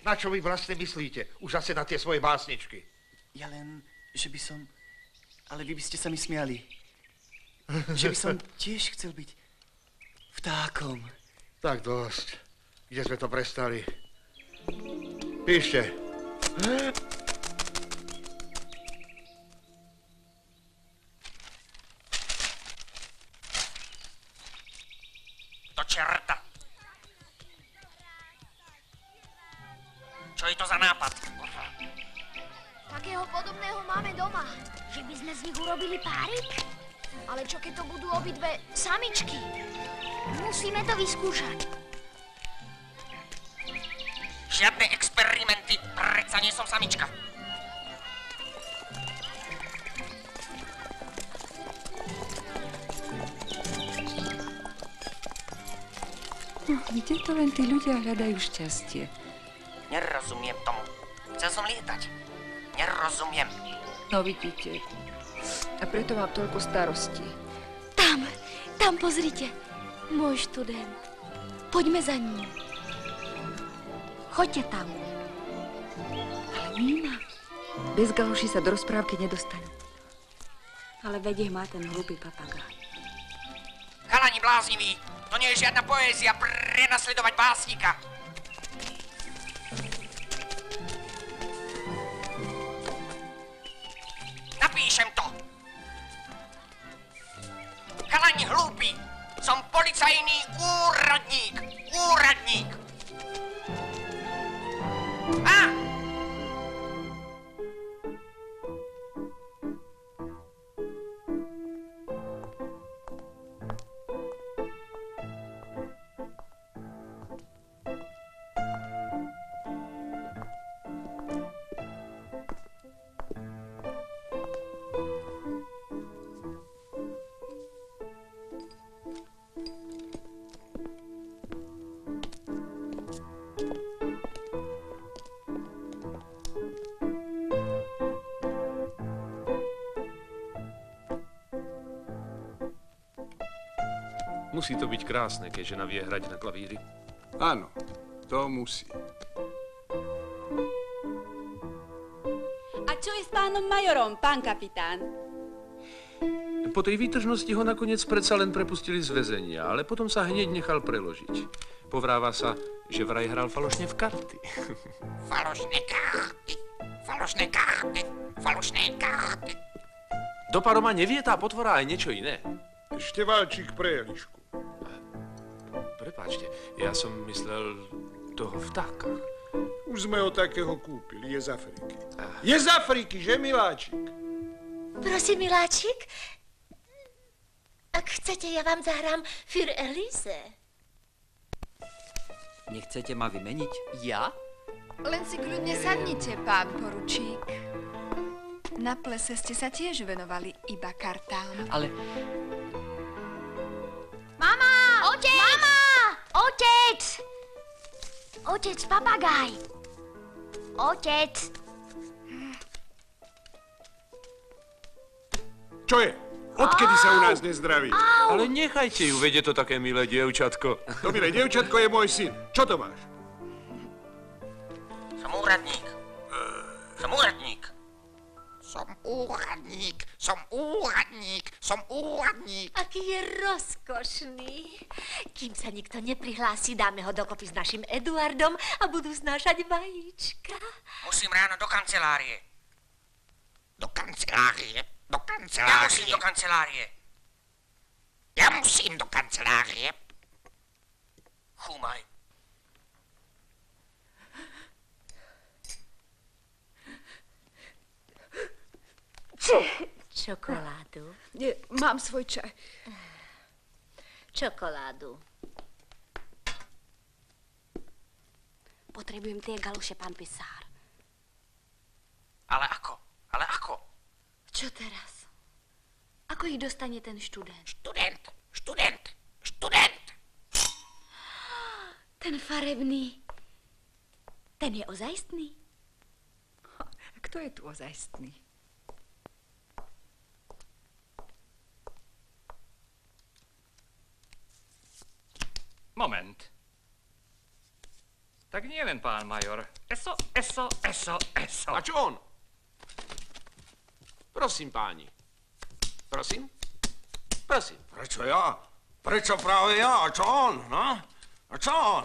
na čo vy vlastne myslíte? Už zase na tie svoje básničky. Ja len, že by som... Ale vy by ste sa mi smiali. Že by som tiež chcel byť vtákom. Tak dosť. Kde sme to prestali? Píšte. Do čerta. Čo je to za nápad? Takého podobného máme doma. Že by sme z nich urobili párik? Ale čo keď to budú obidve samičky? Musíme to vyskúšať. Žiadne experimenty, predsa nie som samička. No, kde to len tí ľudia hľadajú šťastie? Nerozumiem tomu. Chcel som lietať. Nerozumiem. No vidíte. A preto mám toľko starostí. Tam pozrite. Môj študent. Poďme za ním. Choďte tam. Ale Nína, bez galoší sa do rozprávky nedostanú. Ale vedie má ten hlupý papagaj. Chalani blázniví, to nie je žiadna poézia prenasledovať básnika. Napíšem to. Chalani hlúpi, som policajný úradník. Úradník. Á! Musí to byť krásne, keď žena vie hrať na klavíri. Áno, to musí. A čo je s pánom majorom, pán kapitán? Po tej výtržnosti ho nakoniec predsa len prepustili z väzenia, ale potom sa hneď nechal preložiť. Povráva sa, že vraj hral falošne v karty. Falošné karty, falošné karty, falošné karty. Do paroma nevie tá potvora aj niečo iné. Števalčík pre Elišku. Prepáčte, ja som myslel toho vtáka. Už sme ho takého kúpili, je z Afriky. Je z Afriky, že miláčik? Prosím, miláčik, ak chcete, ja vám zahrám Für Elise. Nechcete ma vymeniť? Ja? Len si kľudne sadnite, pán poručík. Na plese ste sa tiež venovali iba kartám. Ale... Mama! Otec! Mama! Otec! Otec, papagaj! Otec. Čo je? Odkedy sa u nás nezdraví? Ale nechajte ju, veď je to také milé dievčatko. To milé dievčatko je môj syn. Čo to máš? Som úradník. Som úradník. Som úradník, som úradník, som úradník. Aký je rozkošný. Kým sa nikto neprihlási, dáme ho dokopy s našim Eduardom a budú znášať vajíčka. Musím ráno do kancelárie. Do kancelárie, do Ja kancelárie. musím do kancelárie. Ja musím do kancelárie. Chúmaj. Čokoládu. Nie, mám svoj čaj. Čokoládu. Potrebujem tie galoše, pán pisár. Ale ako? Ale ako? Čo teraz? Ako ich dostane ten študent? Študent. Ten farebný. Ten je ozajstný? Kto je tu ozajstný? Moment. Tak nie len pán major. Eso. A čo on? Prosím, páni. Prosím? Prosím. Prečo ja? Prečo práve ja? A čo on? No? A čo on?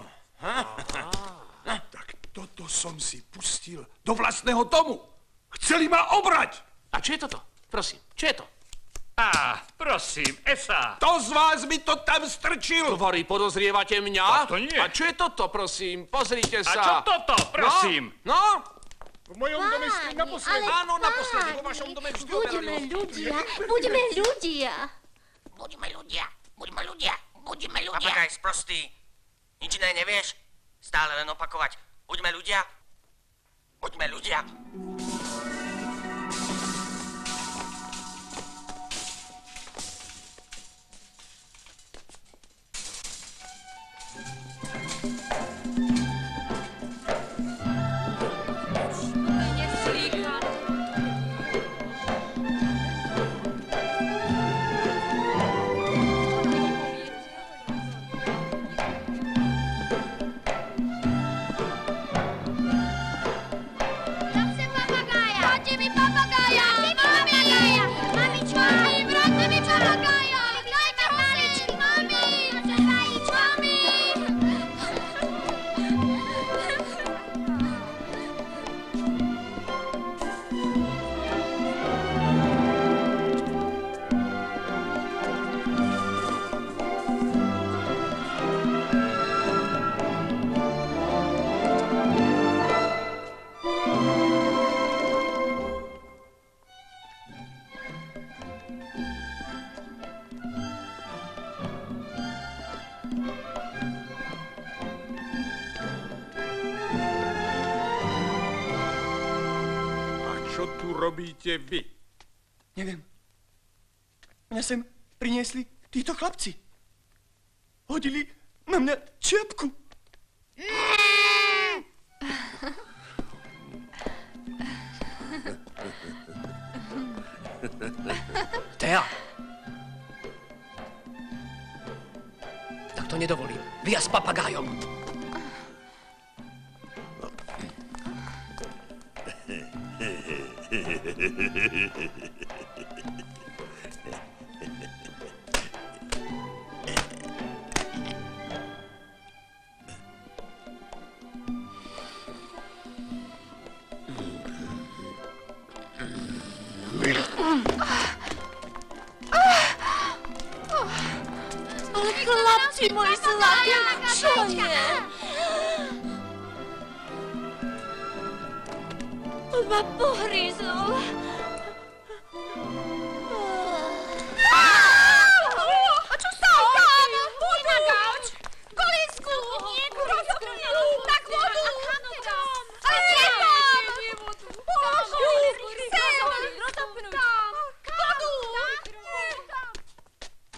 Tak toto som si pustil do vlastného domu. Chceli ma obrať. A čo je toto? Prosím, čo je to? Prosím, Esa. To z vás by to tam strčil. Tvory, podozrievate mňa? A to nie. A čo je toto, prosím? Pozrite sa. A čo toto, prosím? No? V mojom dome s tým naposledy. Áno, naposledy. Vo vašom dome vždy Buďme ľudia, buďme ľudia. Buďme ľudia. Papagaj sprostý. Nič iné nevieš? Stále len opakovať. Buďme ľudia. Buďme ľudia. Čo tu robíte vy? Neviem. Mňa sem priniesli títo chlapci. Hodili na mňa čiapku. Tea. Tak to nedovolím. Vy a s papagájom. Ale chlapci moji zlatí, čo je? On ma pohryzol. A čo sa stalo? Poď na gauč! Kolísku! Tak vodu! A nie tam! Božu! Sem! Tam! Vodu!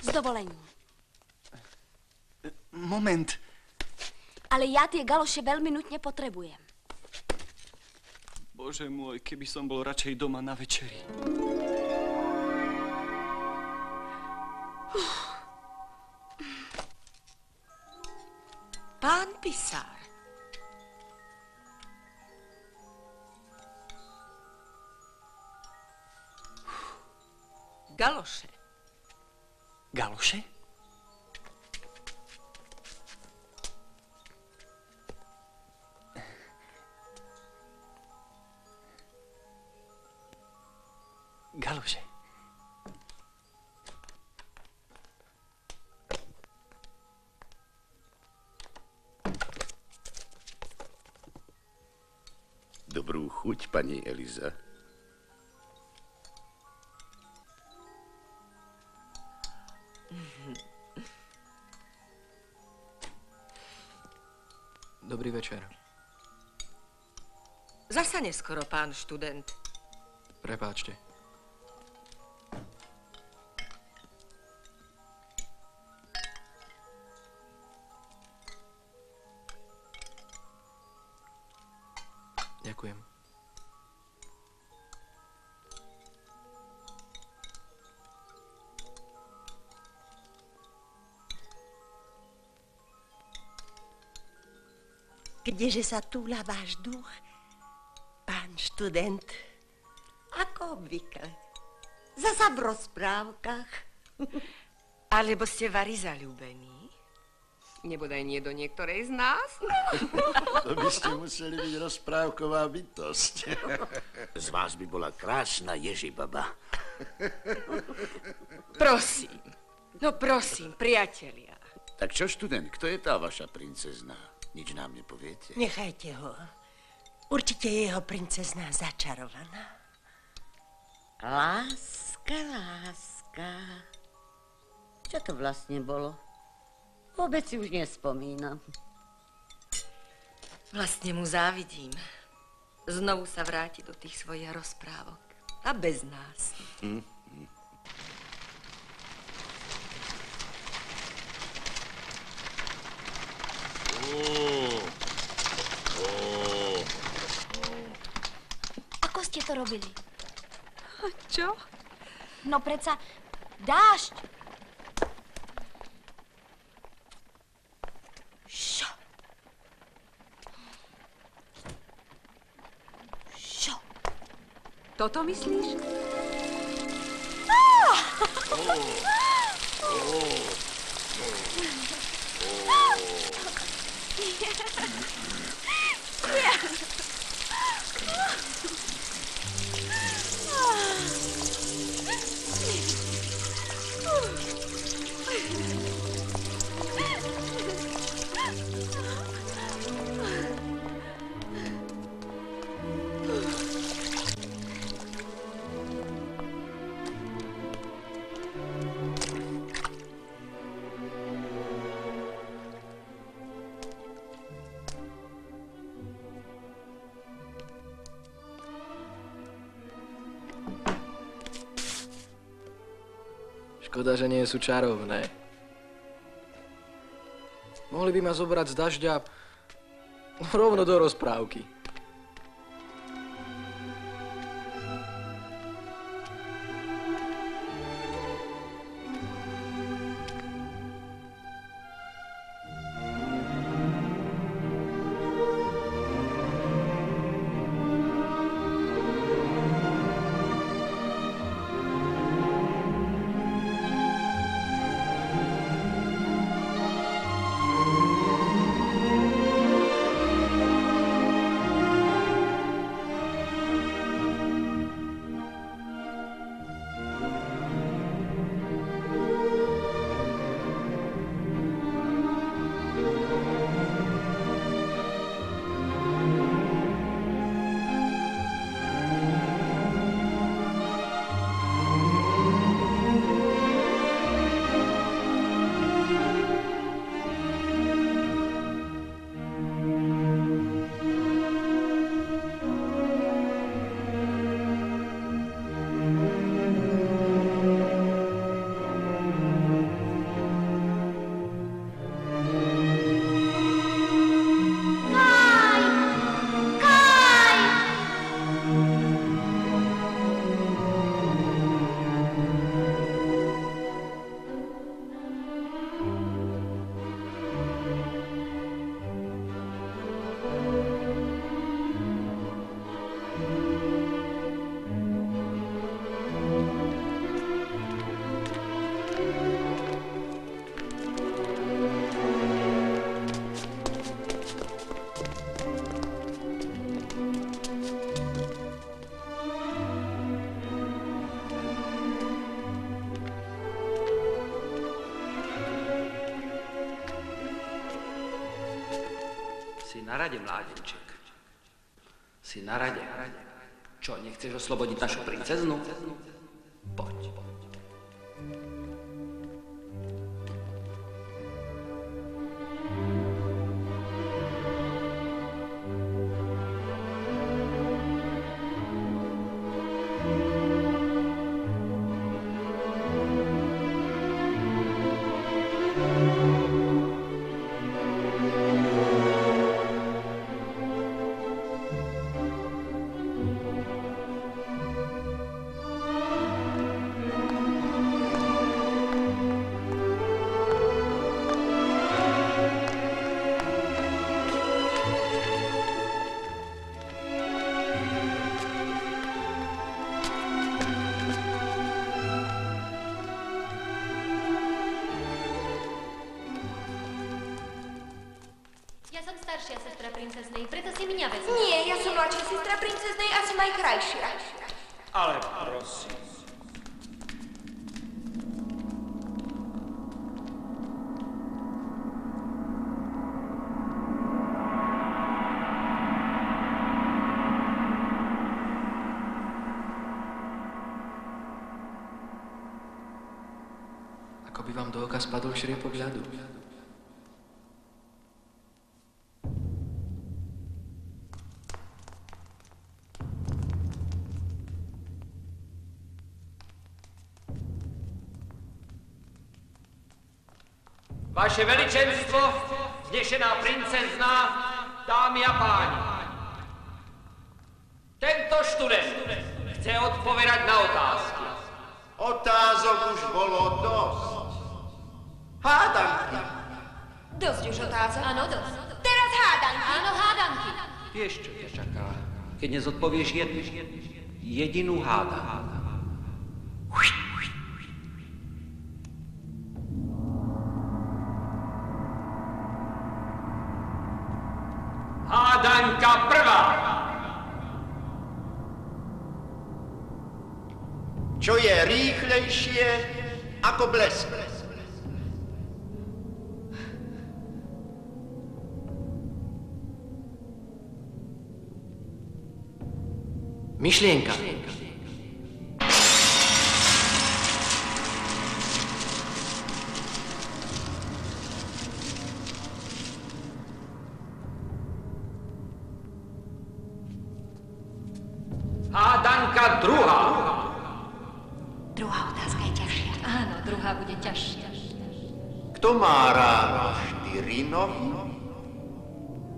S dovolením. Moment. Ale ja tie galoše veľmi nutne potrebujem. Bože môj, keby som bol radšej doma na večeri. Pán pisár. Galoše. Galoše? Galoše. Dobrú chuť, pani Eliza. Dobrý večer. Zasa neskoro, pán študent. Prepáčte. Ďakujem. Kdeže sa túla váš duch, pán študent? Ako obvykle. Zasa v rozprávkach. Alebo ste vari zalúbení? Nebodaj nie do niektorej z nás? To by ste museli byť rozprávková bytosť. Z vás by bola krásna Ježibaba. Prosím. No prosím, priatelia. Tak čo, študent, kto je tá vaša princezna? Nič nám nepoviete? Nechajte ho. Určite je jeho princezná začarovaná. Láska, láska. Čo to vlastne bolo? Vôbec si už nespomínam. Vlastne mu závidím. Znovu sa vráti do tých svojich rozprávok. A bez nás. Ako ste to robili? Čo? No predsa dážď. Šo. Šo. Toto myslíš? Škoda, že nie sú čarovné. Mohli by ma zobrať z dažďa rovno do rozprávky. rade, mládenček. Si na rade. Čo, nechceš oslobodiť našu princeznu? Poď. Staršia sestra princeznej, preto si mňa vezme. Nie, ja som mladšia sestra princeznej a som aj krajšia. Ale prosím. Ako by vám do oka spadol šriepok ľadu. Vaše veličenstvo, vznešená princezná, dámy a páni. Tento študent chce odpovedať na otázky. Otázok už bolo dosť. Hádanky. Dosť už otázok. Áno, dosť. Teraz hádanky. Áno, hádanky. Vieš, čo ťa čaká, keď nezodpovieš jedinú hádanku. Hádanka prvá. Čo je rýchlejšie ako blesk? Myšlienka. Hádanka druhá. Druhá otázka je ťažšia. Áno, druhá bude ťažšia. Kto má ráno 4 nohy,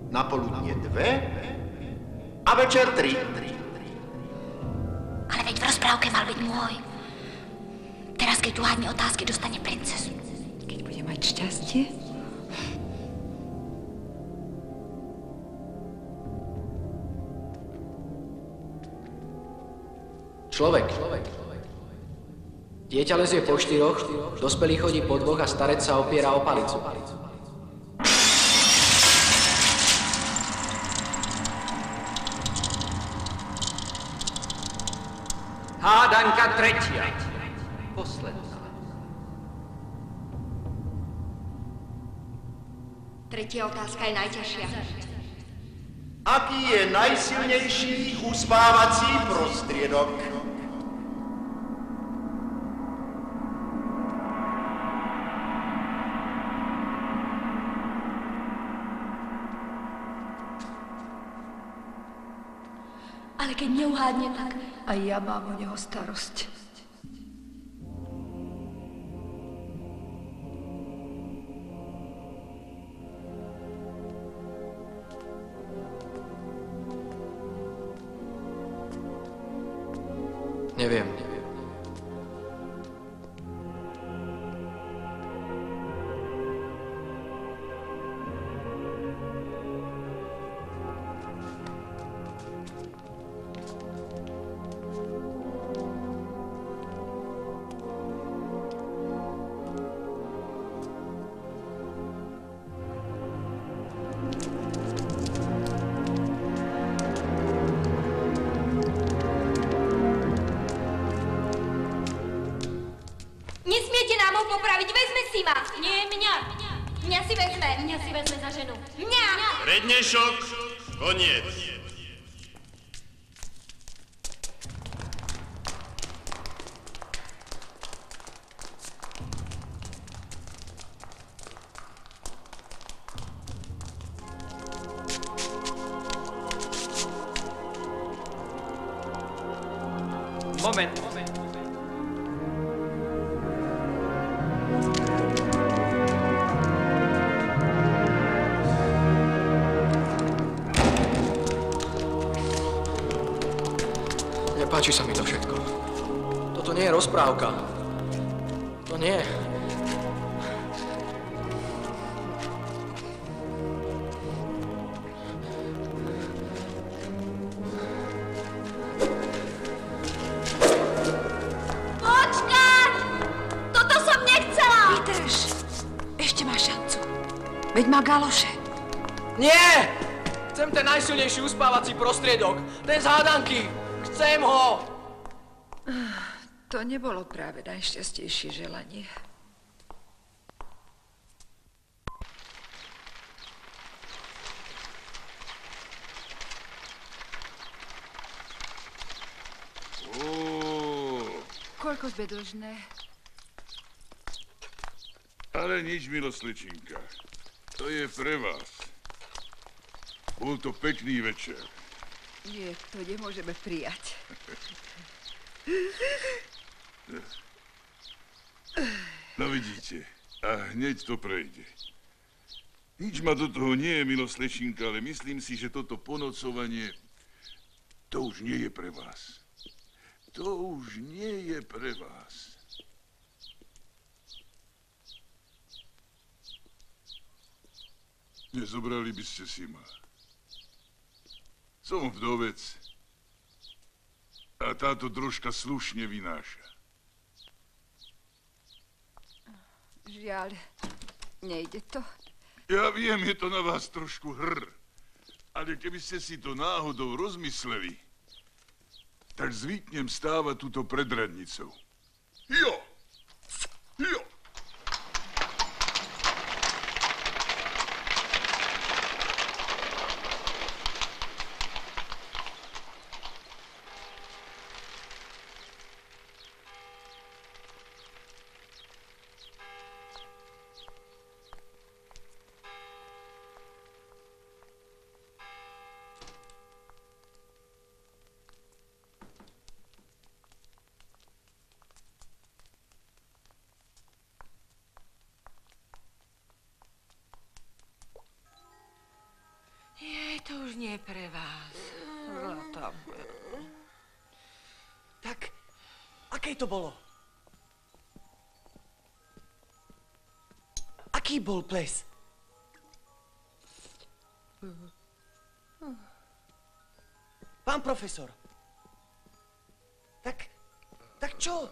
na poludne 2 a večer 3? Ale veď v rozprávke mal byť môj. Teraz, keď uhádne otázky, dostane princezu. Keď bude mať šťastie? Človek. Dieťa lezie po 4, dospelý chodí po 2 a starec sa opiera o palicu. Hádanka tretia. Posledná. Tretia otázka je najťažšia. Aký je najsilnejší uspávací prostriedok? Ale keď neuhádne, tak... A ja mám o neho starosť. Neviem. Nesmiete nám ho popraviť, vezme si ma. Nie, mňa. Mňa si vezme. Mňa si vezme za ženu. Mňa. Prednešok Koniec. Moment. Nepáči sa mi to všetko. Toto nie je rozprávka. To nie. Počkaj! Toto som nechcela! Vydrž. Ešte má šancu. Veď má galoše. Nie! Chcem ten najsilnejší uspávací prostriedok. Ten z hádanky. Chcem ho! To nebolo práve najšťastnejšie želanie. Koľko sme dlžné? Ale nič, milosličinka. To je pre vás. Bol to pekný večer. Nie, to nemôžeme prijať. No vidíte, a hneď to prejde. Nič ma do toho nie je, milosličinka, ale myslím si, že toto ponocovanie, to už nie je pre vás. To už nie je pre vás. Nezobrali by ste si ma. Som vdovec a táto drožka slušne vynáša. Žiaľ, nejde to. Ja viem, je to na vás trošku ale keby ste si to náhodou rozmysleli, tak zvyknem stávať túto pred radnicou. Jo! Jo! To už nie je pre vás. Zlatá moja. Tak, aké to bolo? Aký bol ples? Pán profesor. Tak čo?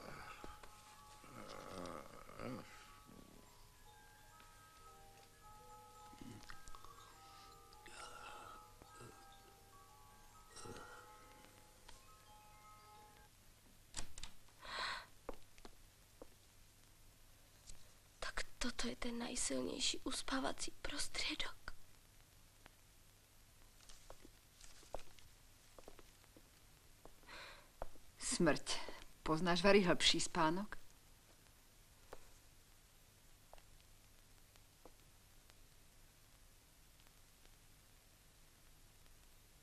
Toto je ten najsilnejší uspávací prostriedok. Smrť. Poznáš vari hlbší spánok?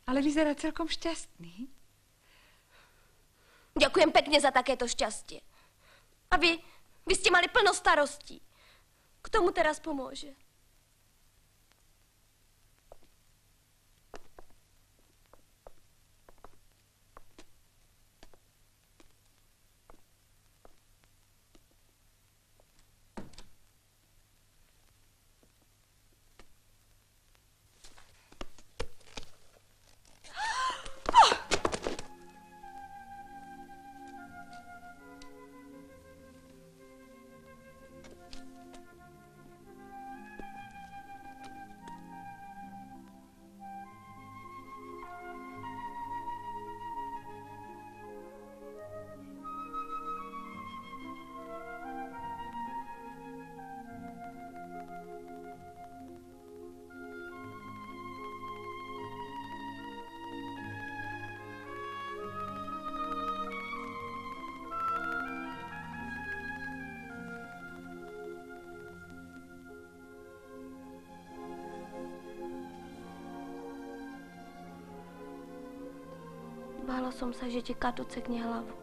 Ale vyzerá celkom šťastný. Ďakujem pekne za takéto šťastie. A vy ste mali plno starostí. K tomu teraz pomôže. Bála som sa, že ti Kato cekne hlavu.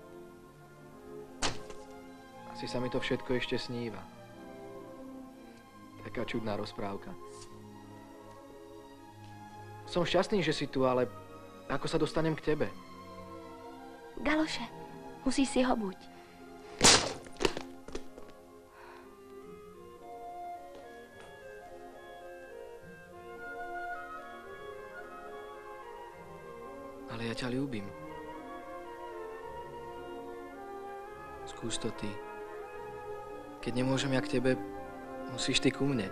Asi sa mi to všetko ešte sníva. Taká čudná rozprávka. Som šťastný, že si tu, ale ako sa dostanem k tebe? Galoše, musíš si ho buď. Ale ja ťa ľúbim. Skús to ty. Keď nemôžem ja k tebe, musíš ty ku mne.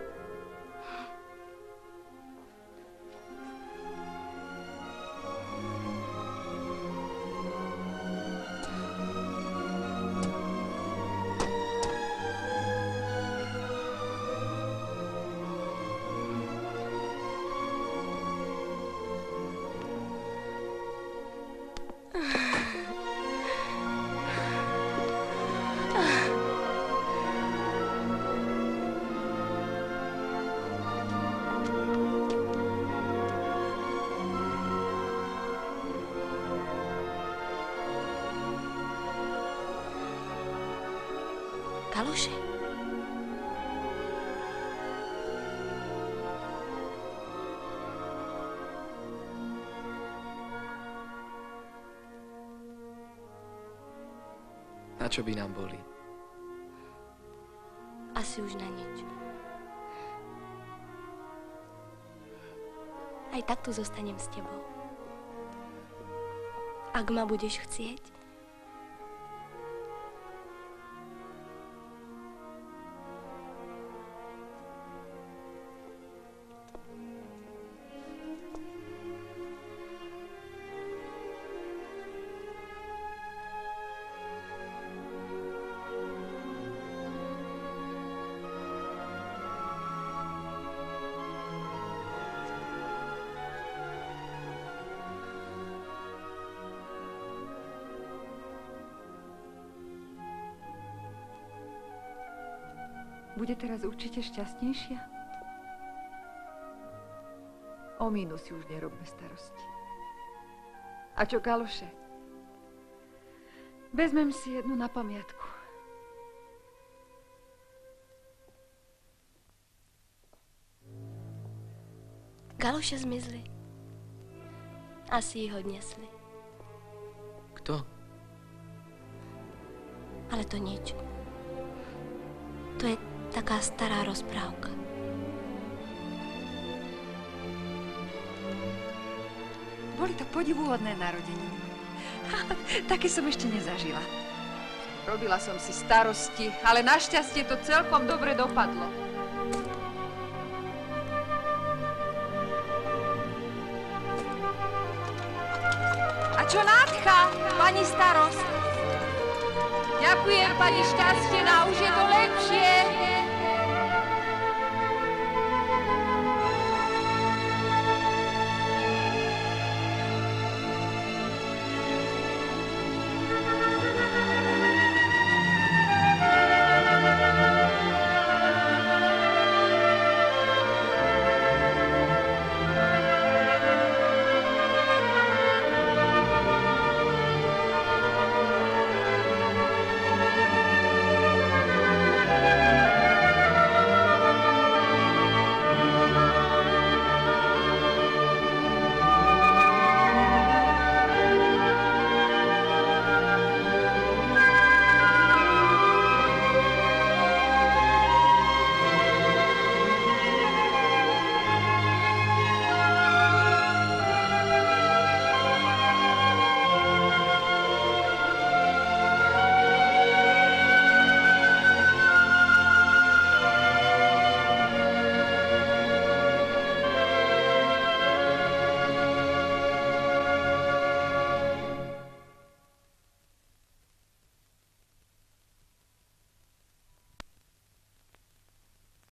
Galoše. Na čo by nám boli? Asi už na nič. Aj tak tu zostanem s tebou. Ak ma budeš chcieť. Bude teraz určite šťastnejšia? O Mínu si už nerobme starosti. A čo Galoše? Vezmem si jednu na pamiatku. Galoše zmizli. Asi ich odnesli. Kto? Ale to nič. To je taká stará rozprávka. Boli to podivuhodné narodeniny. Také som ešte nezažila. Robila som si starosti, ale našťastie to celkom dobre dopadlo. A čo nádcha, pani starost? Ďakujem, pani Šťastiená, už je to lepšie.